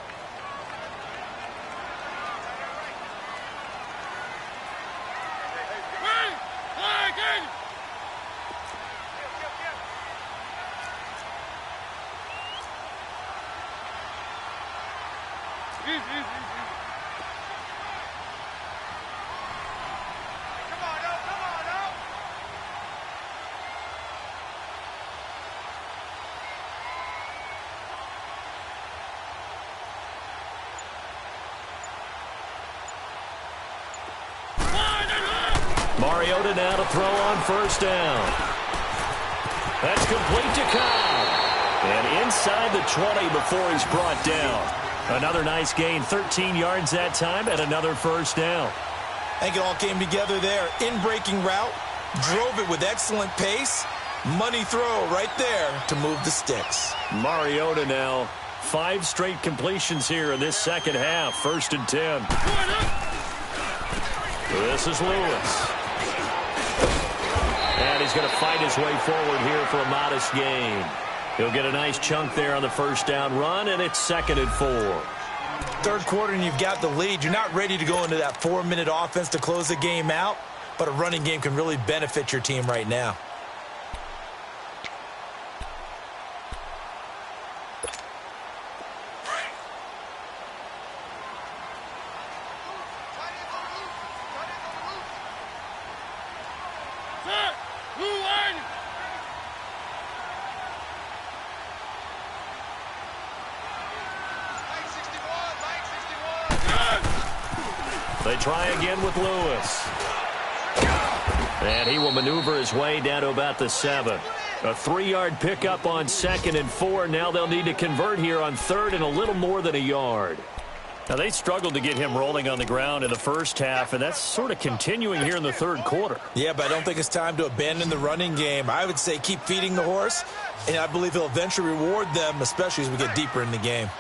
Mariota now to throw on 1st down. That's complete to Kyle. And inside the 20 before he's brought down. Another nice gain, 13 yards that time, and another 1st down. I think it all came together there. In-breaking route, drove it with excellent pace. Money throw right there to move the sticks. Mariota now, 5 straight completions here in this second half. 1st and 10. This is Lewis. And he's going to fight his way forward here for a modest gain. He'll get a nice chunk there on the 1st down run, and it's 2nd and 4. 3rd quarter, and you've got the lead. You're not ready to go into that 4-minute offense to close the game out, but a running game can really benefit your team right now. They try again with Lewis. And he will maneuver his way down to about the 7. A 3-yard pickup on 2nd and 4. Now they'll need to convert here on 3rd and a little more than a yard. Now, they struggled to get him rolling on the ground in the first half, and that's sort of continuing here in the 3rd quarter. Yeah, but I don't think it's time to abandon the running game. I would say keep feeding the horse, and I believe he'll eventually reward them, especially as we get deeper in the game.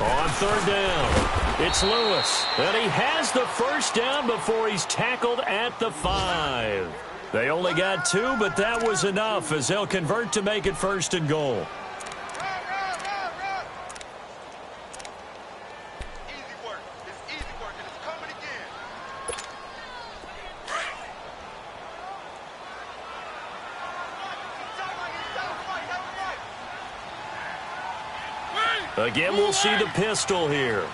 On 3rd down, it's Lewis, and he has the 1st down before he's tackled at the 5. They only got 2, but that was enough as they'll convert to make it 1st and goal. Again, we'll see the pistol here.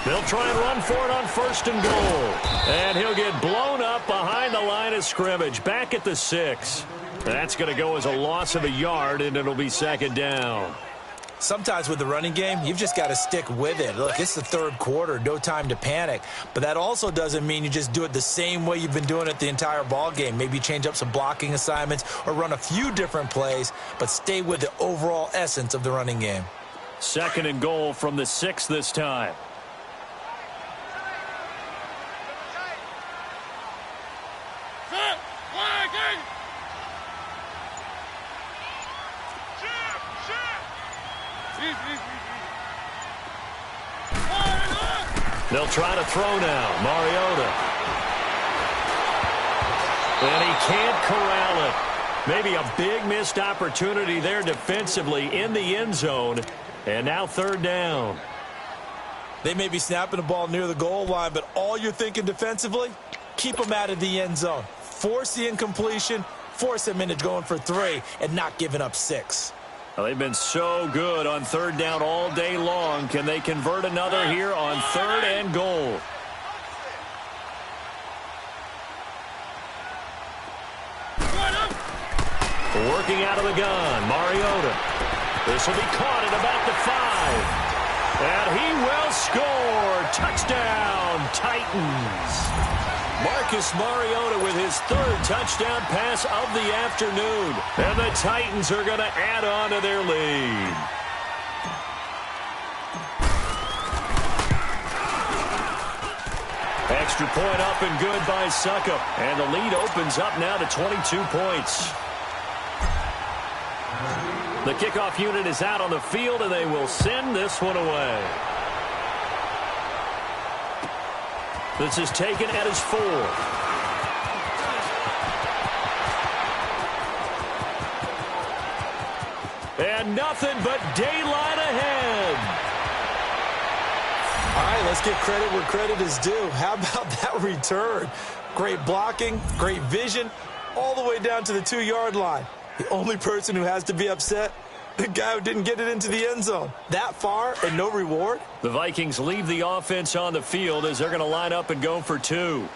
They'll try and run for it on 1st and goal. And he'll get blown up behind the line of scrimmage, back at the 6. That's going to go as a loss of a yard, and it'll be 2nd down. Sometimes with the running game, you've just got to stick with it. Look, it's the 3rd quarter, no time to panic. But that also doesn't mean you just do it the same way you've been doing it the entire ball game. Maybe change up some blocking assignments or run a few different plays, but stay with the overall essence of the running game. 2nd and goal from the 6 this time. They'll try to throw now. Mariota. And he can't corral it. Maybe a big missed opportunity there defensively in the end zone. And now third down. They may be snapping the ball near the goal line, but all you're thinking defensively, keep them out of the end zone. Force the incompletion, force them into going for 3, and not giving up 6. Well, they've been so good on third down all day long. Can they convert another here on 3rd and goal? Working out of the gun, Mariota. This will be caught at about the 5. And he will score. Touchdown, Titans. Marcus Mariota with his 3rd touchdown pass of the afternoon. And the Titans are going to add on to their lead. Extra point up and good by Suckup. And the lead opens up now to 22 points. The kickoff unit is out on the field, and they will send this one away. This is taken at his 4. And nothing but daylight ahead. All right, let's give credit where credit is due. How about that return? Great blocking, great vision, all the way down to the 2-yard line. The only person who has to be upset, the guy who didn't get it into the end zone. That far and no reward? The Vikings leave the offense on the field as they're going to line up and go for 2. We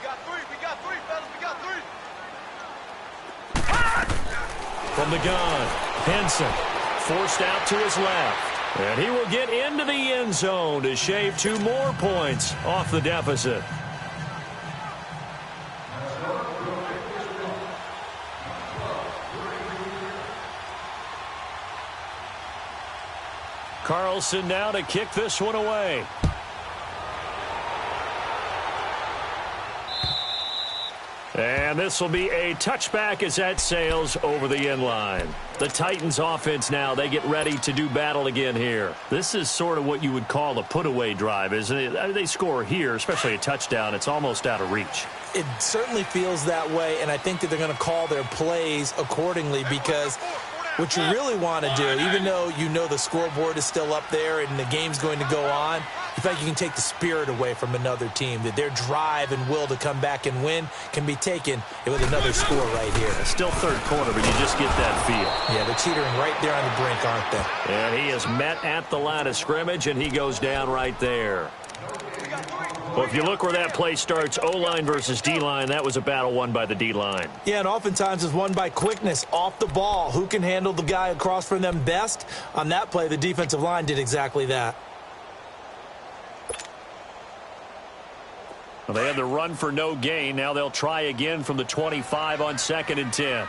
got 3, fellas, we got 3. From the gun, Henson forced out to his left. And he will get into the end zone to shave 2 more points off the deficit. Carlson now to kick this one away. And this will be a touchback as that sails over the end line. The Titans offense now, they get ready to do battle again here. This is sort of what you would call a put-away drive, isn't it? I mean, they score here, especially a touchdown. It's almost out of reach. It certainly feels that way, and I think that they're going to call their plays accordingly because what you really want to do, even though you know the scoreboard is still up there and the game's going to go on, you feel like you can take the spirit away from another team, that their drive and will to come back and win can be taken with another score right here. It's still third quarter, but you just get that feel. Yeah, they're teetering right there on the brink, aren't they? And he is met at the line of scrimmage, and he goes down right there. Well, if you look where that play starts, O-line versus D-line, that was a battle won by the D-line. Yeah, and oftentimes it's won by quickness, off the ball. Who can handle the guy across from them best? On that play, the defensive line did exactly that. Well, they had the run for no gain. Now they'll try again from the 25 on 2nd and 10.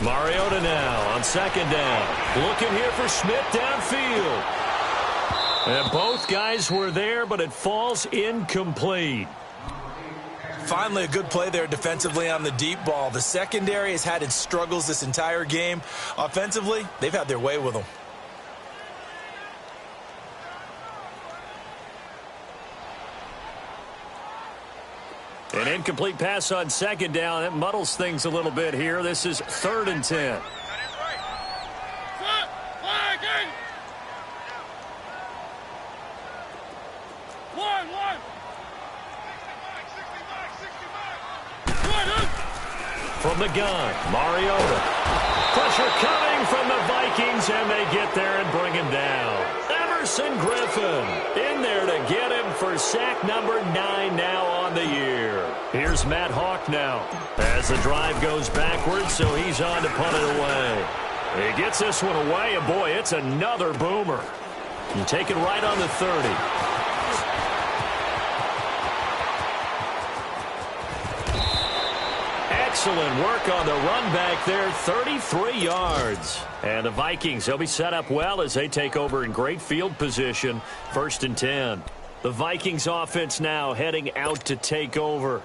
Mariota now on 2nd down. Looking here for Schmidt downfield. And both guys were there, but it falls incomplete. Finally, a good play there defensively on the deep ball. The secondary has had its struggles this entire game. Offensively, they've had their way with them. An incomplete pass on 2nd down. It muddles things a little bit here. This is 3rd and 10. From the gun, Mariota. Pressure coming from the Vikings, and they get there and bring him down. Emerson Griffin in there to get him for sack number 9 now on the year. Here's Matt Hawk now as the drive goes backwards, so he's on to punt it away. He gets this one away, and boy, it's another boomer. You take it right on the 30. Excellent work on the run back there, 33 yards. And the Vikings, they'll be set up well as they take over in great field position, 1st and 10. The Vikings offense now heading out to take over.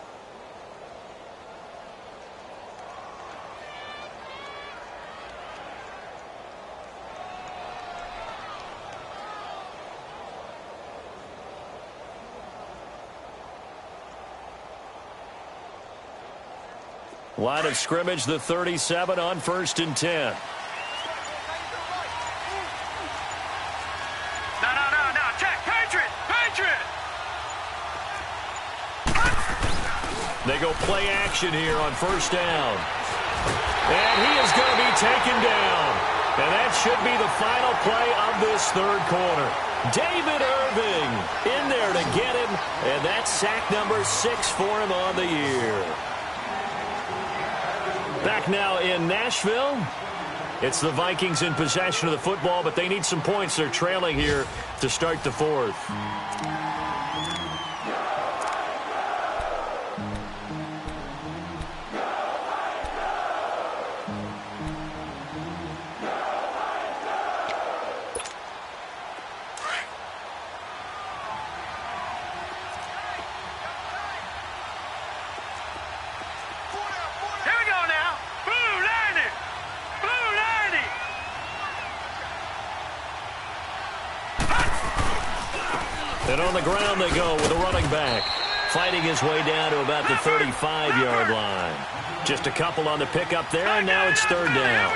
Line of scrimmage, the 37 on 1st and 10. No. Check. Patriot. They go play action here on 1st down. And he is going to be taken down. And that should be the final play of this 3rd quarter. David Irving in there to get him. And that's sack number 6 for him on the year. Back now in Nashville. It's the Vikings in possession of the football, but they need some points. They're trailing here to start the 4th. And on the ground they go with a running back. Fighting his way down to about the 35-yard line. Just a couple on the pickup there, and now it's 3rd down.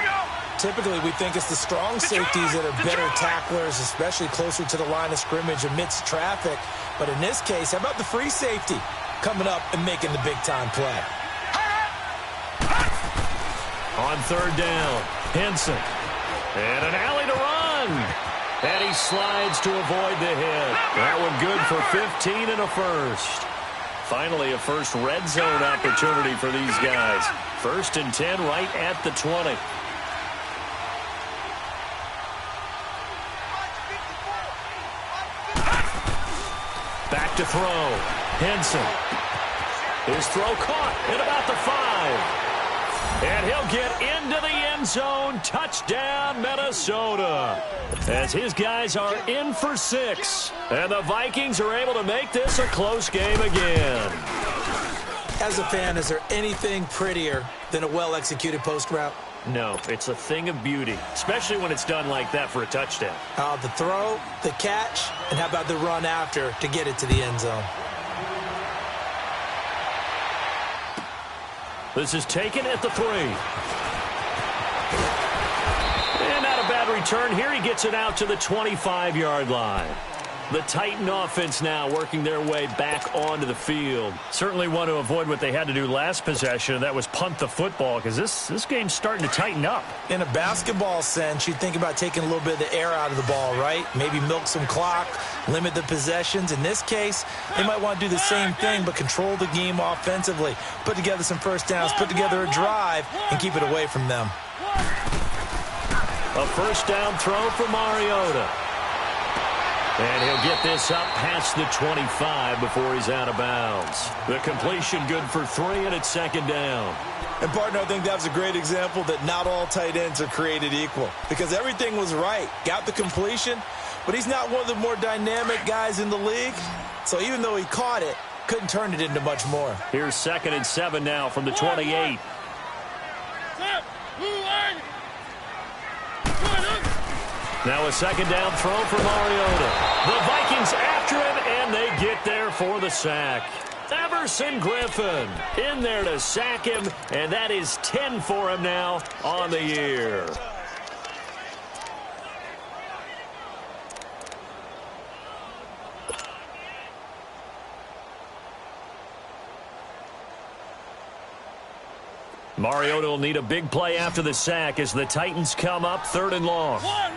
Typically, we think it's the strong safeties that are better tacklers, especially closer to the line of scrimmage amidst traffic. But in this case, how about the free safety coming up and making the big-time play? On 3rd down, Henson. And an alley to run. And he slides to avoid the hit. That one good for 15 and a first. Finally, a first red zone opportunity for these guys. 1st and 10 right at the 20. Back to throw. Henson. His throw caught at about the 5. And he'll get into the end zone. Touchdown, Minnesota. As his guys are in for 6. And the Vikings are able to make this a close game again. As a fan, is there anything prettier than a well-executed post route? No, it's a thing of beauty, especially when it's done like that for a touchdown. The throw, the catch, and how about the run after to get it to the end zone? This is taken at the 3. And not a bad return here. He gets it out to the 25-yard line. The Titan offense now working their way back onto the field. Certainly want to avoid what they had to do last possession, and that was punt the football, because this game's starting to tighten up. In a basketball sense, you think about taking a little bit of the air out of the ball, right? Maybe milk some clock, limit the possessions. In this case, they might want to do the same thing, but control the game offensively. Put together some first downs, put together a drive, and keep it away from them. A first down throw for Mariota. And he'll get this up past the 25 before he's out of bounds. The completion good for 3, and it's 2nd down. And, partner, I think that was a great example that not all tight ends are created equal, because everything was right. Got the completion, but he's not one of the more dynamic guys in the league. So even though he caught it, couldn't turn it into much more. Here's 2nd and 7 now from the 28. Now a 2nd down throw for Mariota. The Vikings after him, and they get there for the sack. Everson Griffin in there to sack him, and that is 10 for him now on the year. Mariota will need a big play after the sack as the Titans come up 3rd and long. One.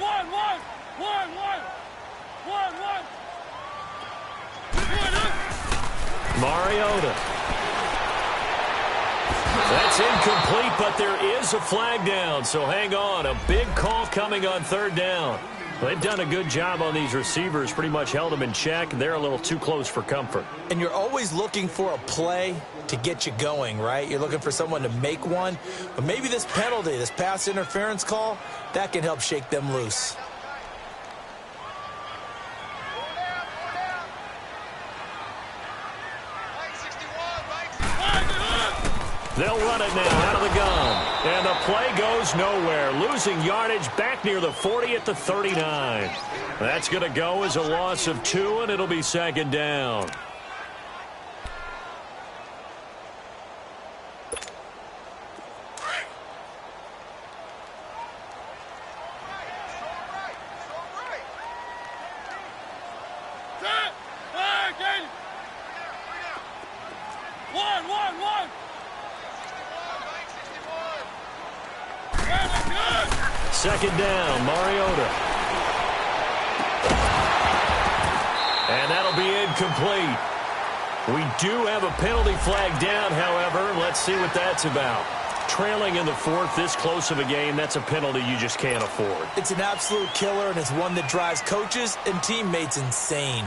Mariota. That's incomplete, but there is a flag down, so hang on. A big call coming on 3rd down. They've done a good job on these receivers, pretty much held them in check. They're a little too close for comfort. And you're always looking for a play to get you going, right? You're looking for someone to make one. But maybe this penalty, this pass interference call, that can help shake them loose. They'll run it now out of the gun. And the play goes nowhere. Losing yardage back near the 40 at the 39. That's going to go as a loss of 2, and it'll be 2nd down. second down. Mariota. And that'll be incomplete. We do have a penalty flag down, however. Let's see what that's about. Trailing in the fourth, this close of a game, that's a penalty you just can't afford. It's an absolute killer, and it's one that drives coaches and teammates insane.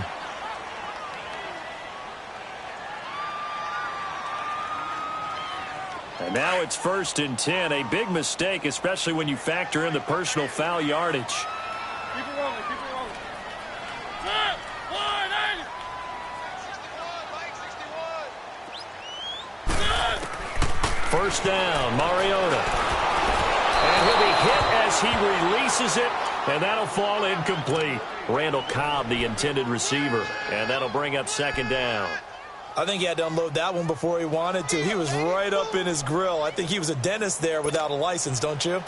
And now it's 1st and 10. A big mistake, especially when you factor in the personal foul yardage. Keep it rolling, keep it rolling. 180. First down, Mariota. And he'll be hit as he releases it, and that'll fall incomplete. Randall Cobb, the intended receiver, and that'll bring up second down. I think he had to unload that one before he wanted to. He was right up in his grill. I think he was a dentist there without a license, don't you?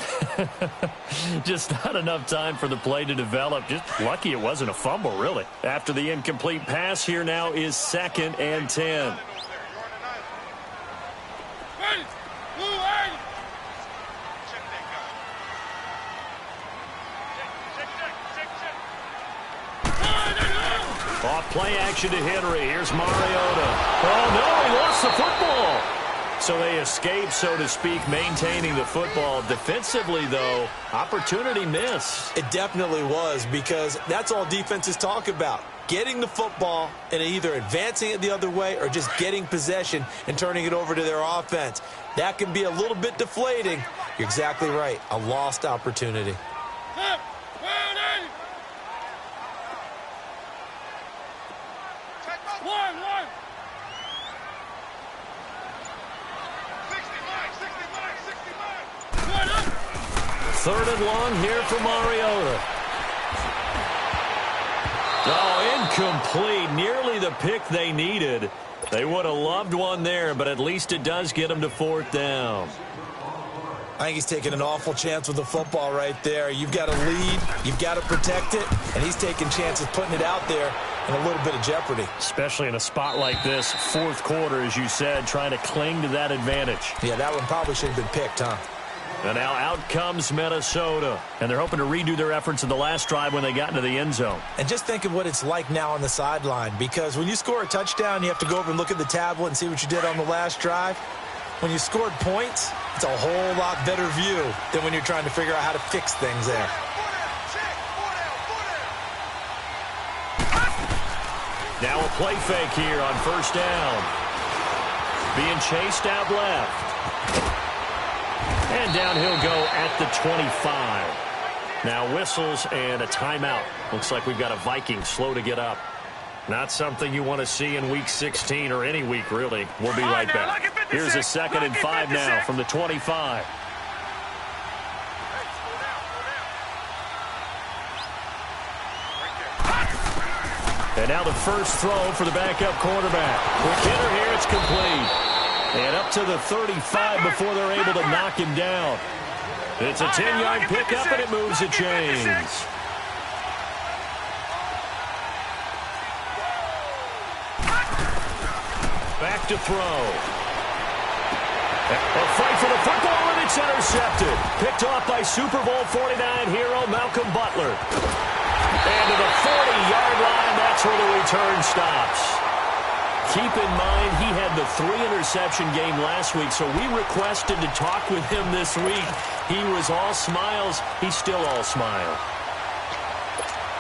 Just not enough time for the play to develop. Just lucky it wasn't a fumble, really. After the incomplete pass, here now is 2nd and 10. Off play action to Henry. Here's Mariota. Oh, no, he lost the football. So they escape, so to speak, maintaining the football. Defensively, though, opportunity missed. It definitely was, because that's all defenses talk about. Getting the football and either advancing it the other way or just getting possession and turning it over to their offense. That can be a little bit deflating. You're exactly right. A lost opportunity. Third and long here for Mariota. Oh, incomplete. Nearly the pick they needed. They would have loved one there, but at least it does get them to 4th down. I think he's taking an awful chance with the football right there. You've got to lead, you've got to protect it, and he's taking chances putting it out there in a little bit of jeopardy. Especially in a spot like this, 4th quarter, as you said, trying to cling to that advantage. Yeah, that one probably should have been picked, huh? And now out comes Minnesota. And they're hoping to redo their efforts in the last drive when they got into the end zone. And just think of what it's like now on the sideline, because when you score a touchdown, you have to go over and look at the tablet and see what you did on the last drive. When you scored points, it's a whole lot better view than when you're trying to figure out how to fix things there. Now a play fake here on first down. Being chased out left. And down he'll go at the 25. Now whistles and a timeout. Looks like we've got a Vikings slow to get up. Not something you want to see in Week 16 or any week, really. We'll be right back. Here's a 2nd and 5 now from the 25. And now the first throw for the backup quarterback. Quick hitter here, it's complete. And up to the 35 before they're able to knock him down. It's a 10-yard pickup, and it moves the chains. Back to throw. A fight for the football, and it's intercepted. Picked off by Super Bowl 49 hero Malcolm Butler. And to the 40-yard line, that's where the return stops. Keep in mind, he had the 3-interception game last week, so we requested to talk with him this week. He was all smiles. He's still all smile.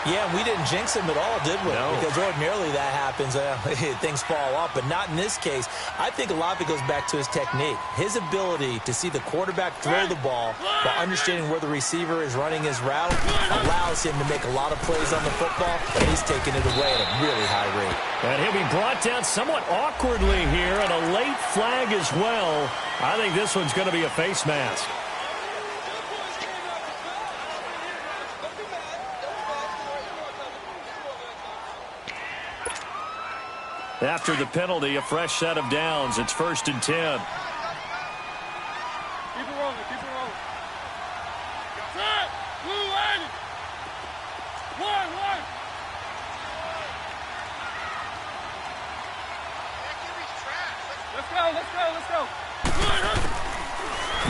Yeah, we didn't jinx him at all, did we? No. Because ordinarily that happens. Things fall off, but not in this case. I think a lot of it goes back to his technique. His ability to see the quarterback throw the ball while understanding where the receiver is running his route allows him to make a lot of plays on the football, and he's taking it away at a really high rate. And he'll be brought down somewhat awkwardly here, and a late flag as well. I think this one's going to be a face mask. After the penalty, a fresh set of downs. It's 1st and 10. Keep it rolling, keep it rolling. Set, blue 80. 1. Let's go.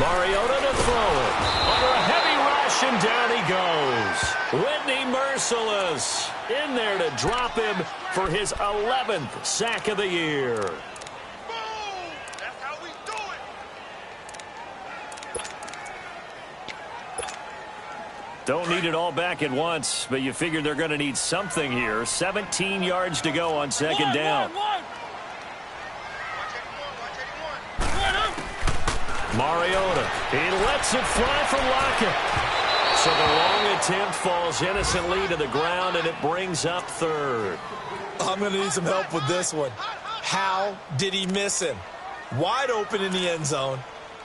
Mariota to throw it. Under a heavy rush, completion, down he goes. Whitney merciless in there to drop him for his 11th sack of the year. Boom! That's how we do it. Don't need it all back at once, but you figure they're going to need something here. 17 yards to go on second down. Mariota, he lets it fly from Lockett. So the long attempt falls innocently to the ground, and it brings up third. I'm going to need some help with this one. How did he miss him? Wide open in the end zone.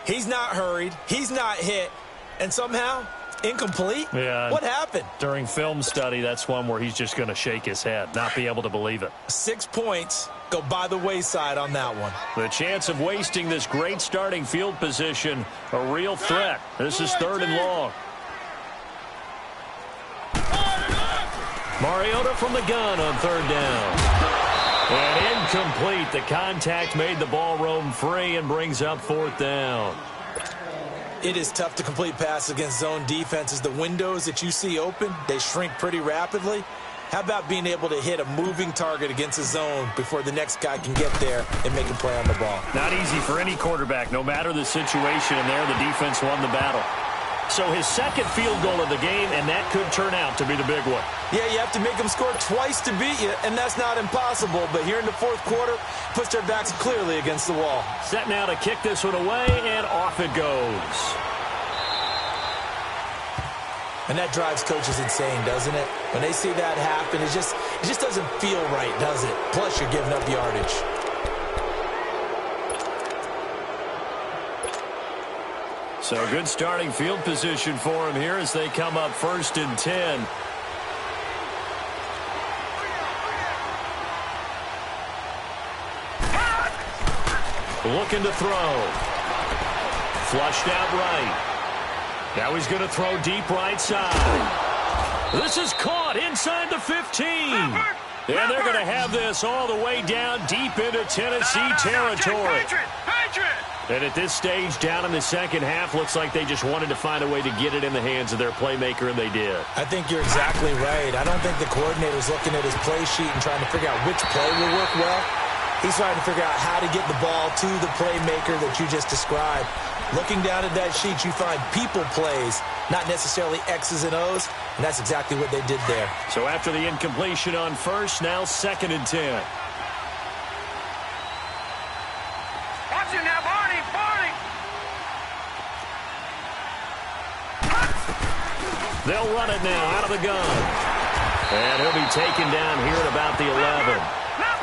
He's not hurried. He's not hit. And somehow, incomplete? Yeah. What happened? During film study, that's one where he's just going to shake his head, not be able to believe it. 6 points go by the wayside on that one. The chance of wasting this great starting field position, a real threat. This is third and long. Mariota from the gun on third down. And incomplete. The contact made the ball roam free and brings up fourth down. It is tough to complete passes against zone defenses. The windows that you see open, they shrink pretty rapidly. How about being able to hit a moving target against a zone before the next guy can get there and make a play on the ball? Not easy for any quarterback. No matter the situation, and there the defense won the battle. So his second field goal of the game, and that could turn out to be the big one. Yeah, you have to make them score twice to beat you, and that's not impossible. But here in the fourth quarter, puts their backs clearly against the wall. Set now to kick this one away, and off it goes. And that drives coaches insane, doesn't it? When they see that happen, it just doesn't feel right, does it? Plus, you're giving up yardage. So good starting field position for him here as they come up first and 10. Looking to throw. Flushed out right. Now he's going to throw deep right side. This is caught inside the 15. And they're going to have this all the way down deep into Tennessee territory. And at this stage, down in the second half, looks like they just wanted to find a way to get it in the hands of their playmaker, and they did. I think you're exactly right. I don't think the coordinator's looking at his play sheet and trying to figure out which play will work well. He's trying to figure out how to get the ball to the playmaker that you just described. Looking down at that sheet, you find people plays, not necessarily X's and O's, and that's exactly what they did there. So after the incompletion on first, now second and 10. Watch it now, Barney, Barney. They'll run it now out of the gun. And he'll be taken down here at about the 11.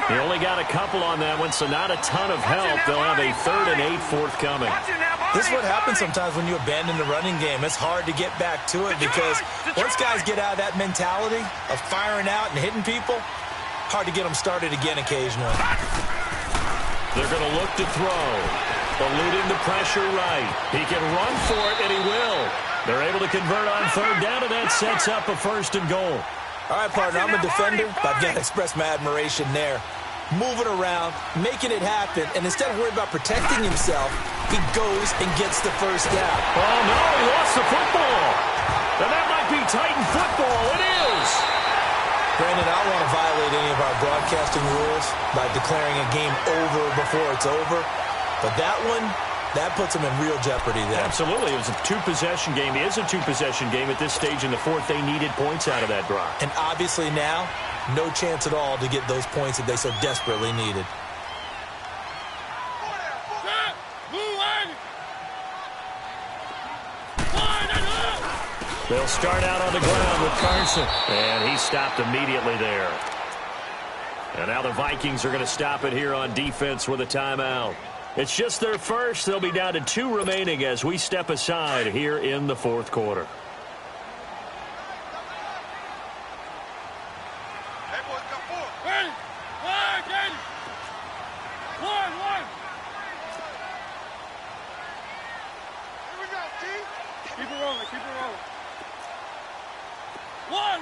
He only got a couple on that one, so not a ton of help. They'll have a 3rd and 8 forthcoming. This is what happens sometimes when you abandon the running game. It's hard to get back to it because once guys get out of that mentality of firing out and hitting people, hard to get them started again occasionally. They're going to look to throw. Eluding the pressure right. He can run for it, and he will. They're able to convert on third down, and that sets up a 1st and goal. All right, partner, I'm a defender, but I've got to express my admiration there. Moving around, making it happen, and instead of worrying about protecting himself, he goes and gets the first down. Oh, no, he lost the football. And that might be Titan football. It is. Brandon, I don't want to violate any of our broadcasting rules by declaring a game over before it's over, but that one, that puts him in real jeopardy there. Absolutely. It was a two-possession game. It is a two-possession game at this stage in the fourth. They needed points out of that drive. And obviously now, no chance at all to get those points that they so desperately needed. They'll start out on the ground with Carson. And he stopped immediately there. And now the Vikings are going to stop it here on defense with a timeout. It's just their first. They'll be down to 2 remaining as we step aside here in the fourth quarter. Hey, boys, come forward. Ready? Ready? One. Here we go, T. Keep it rolling. One.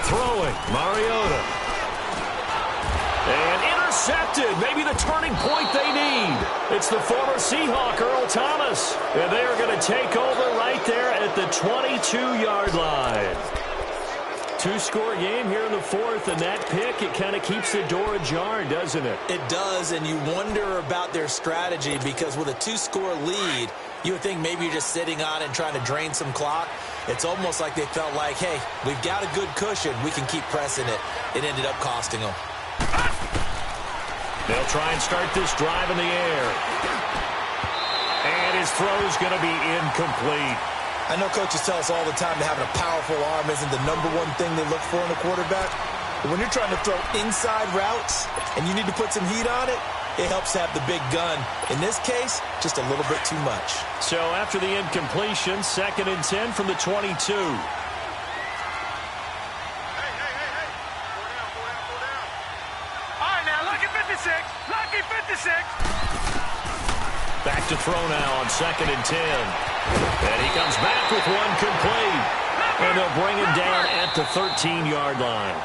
Throwing, Mariota. And intercepted. intercepted. Maybe the turning point they need. It's the former Seahawk, Earl Thomas. And they are going to take over right there at the 22-yard line. Two-score game here in the fourth, and that pick, it kind of keeps the door ajar, doesn't it? It does, and you wonder about their strategy because with a two-score lead, you would think maybe you're just sitting on it and trying to drain some clock. It's almost like they felt like, hey, we've got a good cushion. We can keep pressing it. It ended up costing them. They'll try and start this drive in the air. And his throw's going to be incomplete. I know coaches tell us all the time that having a powerful arm isn't the number one thing they look for in a quarterback. But when you're trying to throw inside routes and you need to put some heat on it, it helps to have the big gun. In this case, just a little bit too much. So after the incompletion, 2nd and 10 from the 22. Hey. All right, now, lucky 56. Lucky 56. Back to throw now on 2nd and 10. And he comes back with one complete. And they'll bring him down at the 13-yard line.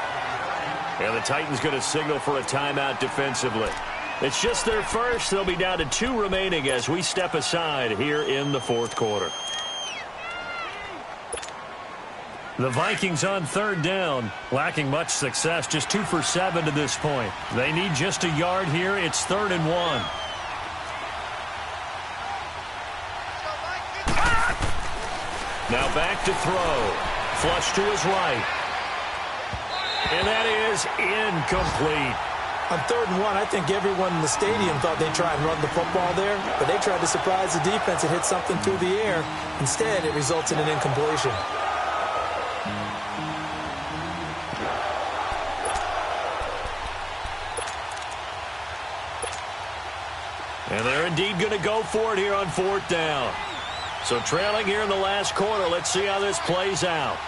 And the Titans going to signal for a timeout defensively. It's just their first. They'll be down to 2 remaining as we step aside here in the fourth quarter. The Vikings on 3rd down, lacking much success, just 2 for 7 to this point. They need just a yard here. It's 3rd and 1. Now back to throw. Flush to his right. And that is incomplete. On 3rd and 1, I think everyone in the stadium thought they'd try and run the football there, but they tried to surprise the defense and hit something through the air. Instead, it results in an incompletion. And they're indeed going to go for it here on 4th down. So trailing here in the last quarter, let's see how this plays out.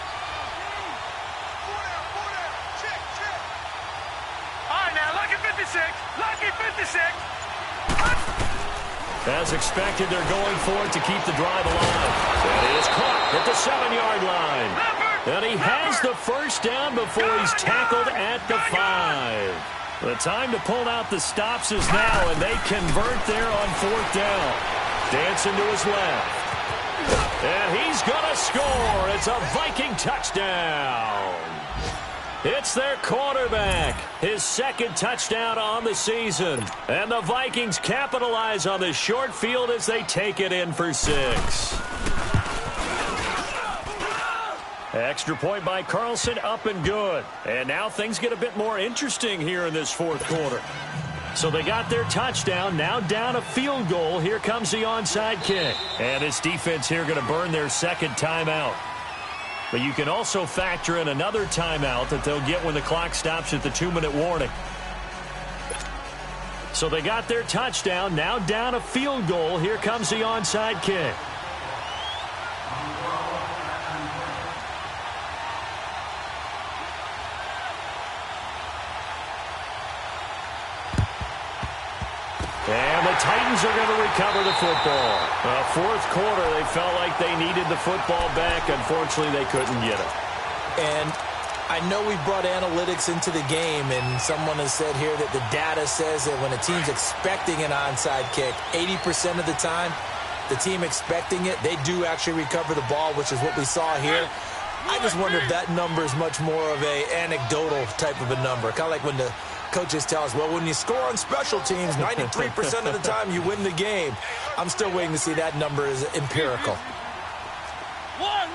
Lucky 56. As expected, they're going for it to keep the drive alive. That is caught at the 7-yard line. And he has the first down before he's tackled at the 5. The time to pull out the stops is now, and they convert there on 4th down. Dancing to his left. And he's going to score. It's a Viking touchdown. It's their quarterback, his 2nd touchdown on the season. And the Vikings capitalize on the short field as they take it in for 6. Extra point by Carlson, up and good. And now things get a bit more interesting here in this fourth quarter. So they got their touchdown, now down a field goal. Here comes the onside kick. And this defense here going to burn their 2nd timeout. But you can also factor in another timeout that they'll get when the clock stops at the 2-minute warning. So they got their touchdown, now down a field goal. Here comes the onside kick. And the Titans are going to recover the football. Fourth quarter, they felt like they needed the football back. Unfortunately, they couldn't get it. And I know we brought analytics into the game, and someone has said here that the data says that when a team's expecting an onside kick, 80% of the time, the team expecting it, they do actually recover the ball, which is what we saw here. I just wonder if that number is much more of a anecdotal type of a number. Kind of like when the coaches tell us, well, when you score on special teams, 93% of the time you win the game. I'm still waiting to see that number is empirical. One.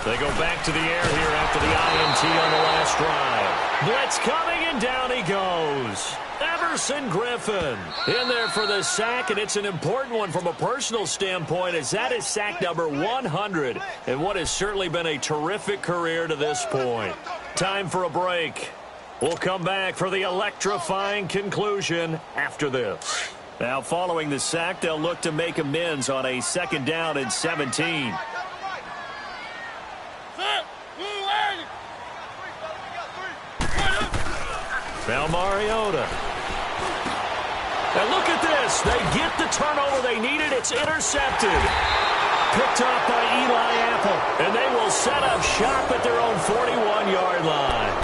They go back to the air here after the INT on the last drive. Blitz coming, and down he goes. Everson Griffin in there for the sack, and it's an important one from a personal standpoint, as that is sack number 100 and what has certainly been a terrific career to this point. Time for a break. We'll come back for the electrifying conclusion after this. Now, following the sack, they'll look to make amends on a 2nd down and 17. Now Mariota. And look at this. They get the turnover they needed. It's intercepted. Picked off by Eli Apple. And they will set up shop at their own 41-yard line.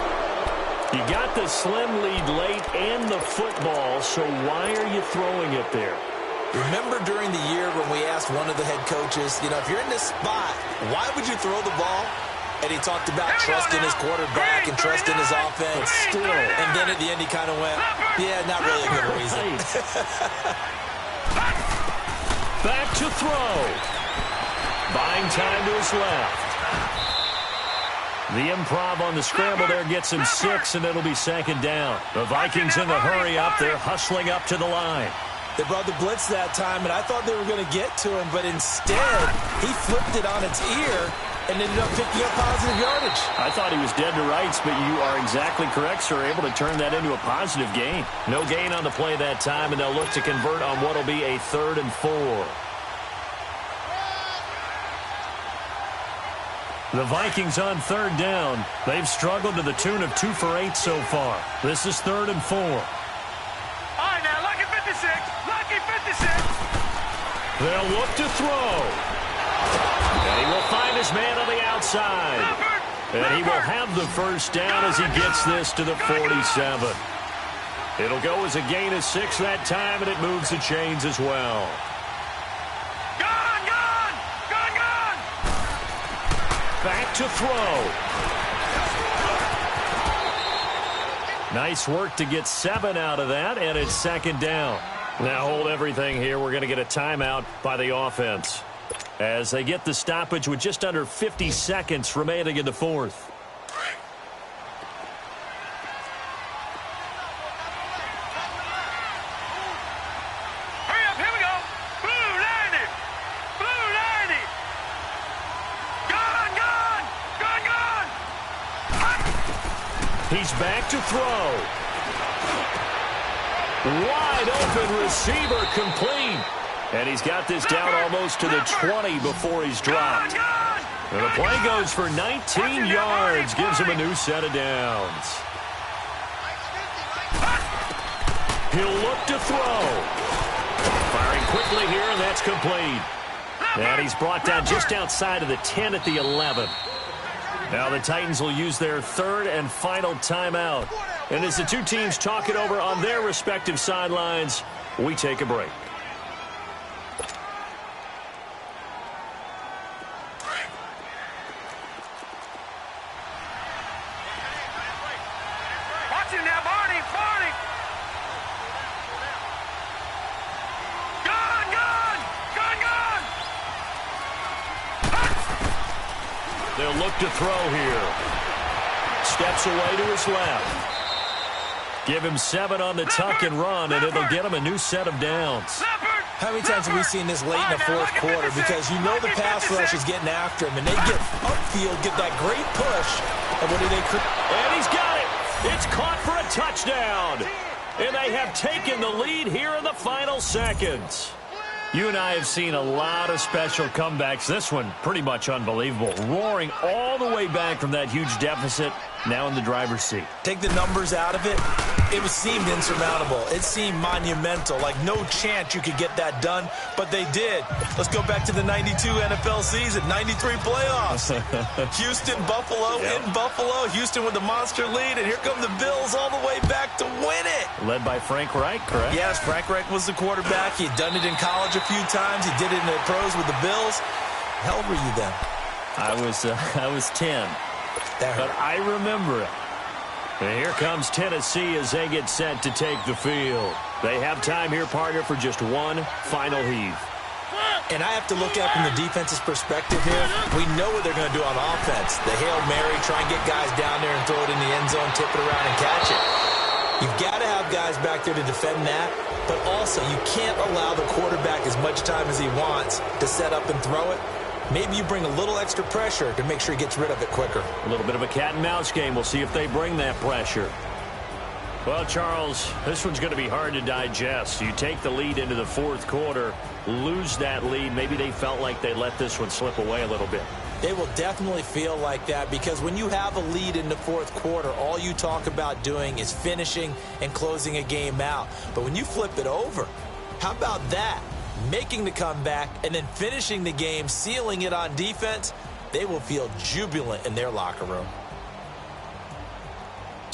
You got the slim lead late and the football, so why are you throwing it there? Remember during the year when we asked one of the head coaches, if you're in this spot, why would you throw the ball? And he talked about trusting his quarterback and trusting his offense. Still. And then at the end he kind of went, yeah, not really a good reason. Back to throw. Buying time to his left. The improv on the scramble there gets him 6, and it'll be second down. The Vikings in the hurry up. They're hustling up to the line. They brought the blitz that time, and I thought they were going to get to him, but instead he flipped it on its ear and ended up picking up positive yardage. I thought he was dead to rights, but you are exactly correct, sir. Able to turn that into a positive gain. No gain on the play that time, and they'll look to convert on what will be a 3rd and 4. The Vikings on 3rd down. They've struggled to the tune of 2 for 8 so far. This is 3rd and 4. All right, now, lucky 56. Lucky 56. They'll look to throw. And he will find his man on the outside. And he will have the first down as he gets this to the 47. It'll go as a gain of 6 that time, and it moves the chains as well. Back to throw. Nice work to get 7 out of that, and it's 2nd down. Now hold everything here. We're going to get a timeout by the offense as they get the stoppage with just under 50 seconds remaining in the 4th. He's back to throw. Wide open receiver complete. And he's got this down almost to the 20 before he's dropped. And the play goes for 19 yards. Gives him a new set of downs. He'll look to throw. Firing quickly here, and that's complete. And he's brought down just outside of the 10 at the 11. Now the Titans will use their 3rd and final timeout. And as the two teams talk it over on their respective sidelines, we take a break. Watch him now, Barney. They'll look to throw here. Steps away to his left. Give him 7 on the tuck and run, and it'll get him a new set of downs. How many times have we seen this late in the 4th quarter? Because you know the pass rush is getting after him, and they get upfield, get that great push. And what do they create? And he's got it. It's caught for a touchdown. And they have taken the lead here in the final seconds. You and I have seen a lot of special comebacks. This one, pretty much unbelievable. Roaring all the way back from that huge deficit, now in the driver's seat. Take the numbers out of it. It seemed insurmountable. It seemed monumental, like no chance you could get that done, but they did. Let's go back to the 92 NFL season, 93 playoffs. Houston, Buffalo, in Buffalo. Houston with the monster lead, and here come the Bills all the way back to win it. Led by Frank Reich, correct? Yes, Frank Reich was the quarterback. He had done it in college a few times. He did it in the pros with the Bills. How old were you then? I was 10, but I remember it. And here comes Tennessee as they get set to take the field. They have time here, partner, for just one final heave. And I have to look at it from the defense's perspective here. We know what they're going to do on offense. The Hail Mary, try and get guys down there and throw it in the end zone, tip it around and catch it. You've got to have guys back there to defend that, but also you can't allow the quarterback as much time as he wants to set up and throw it. Maybe you bring a little extra pressure to make sure he gets rid of it quicker. A little bit of a cat and mouse game. We'll see if they bring that pressure. Well, Charles, this one's going to be hard to digest. You take the lead into the 4th quarter, lose that lead. Maybe they felt like they let this one slip away a little bit. They will definitely feel like that because when you have a lead in the 4th quarter, all you talk about doing is finishing and closing a game out. But when you flip it over, how about that? Making the comeback and then finishing the game, sealing it on defense, they will feel jubilant in their locker room.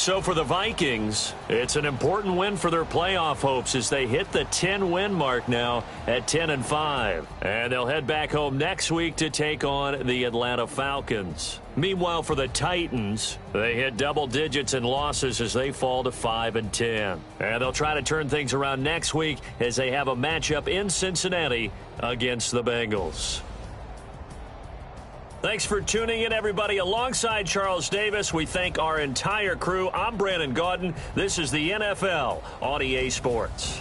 So for the Vikings, it's an important win for their playoff hopes as they hit the 10-win mark now at 10-5. And they'll head back home next week to take on the Atlanta Falcons. Meanwhile, for the Titans, they hit double digits in losses as they fall to 5-10. And they'll try to turn things around next week as they have a matchup in Cincinnati against the Bengals. Thanks for tuning in, everybody. Alongside Charles Davis, we thank our entire crew. I'm Brandon Gaudin. This is the NFL on EA Sports.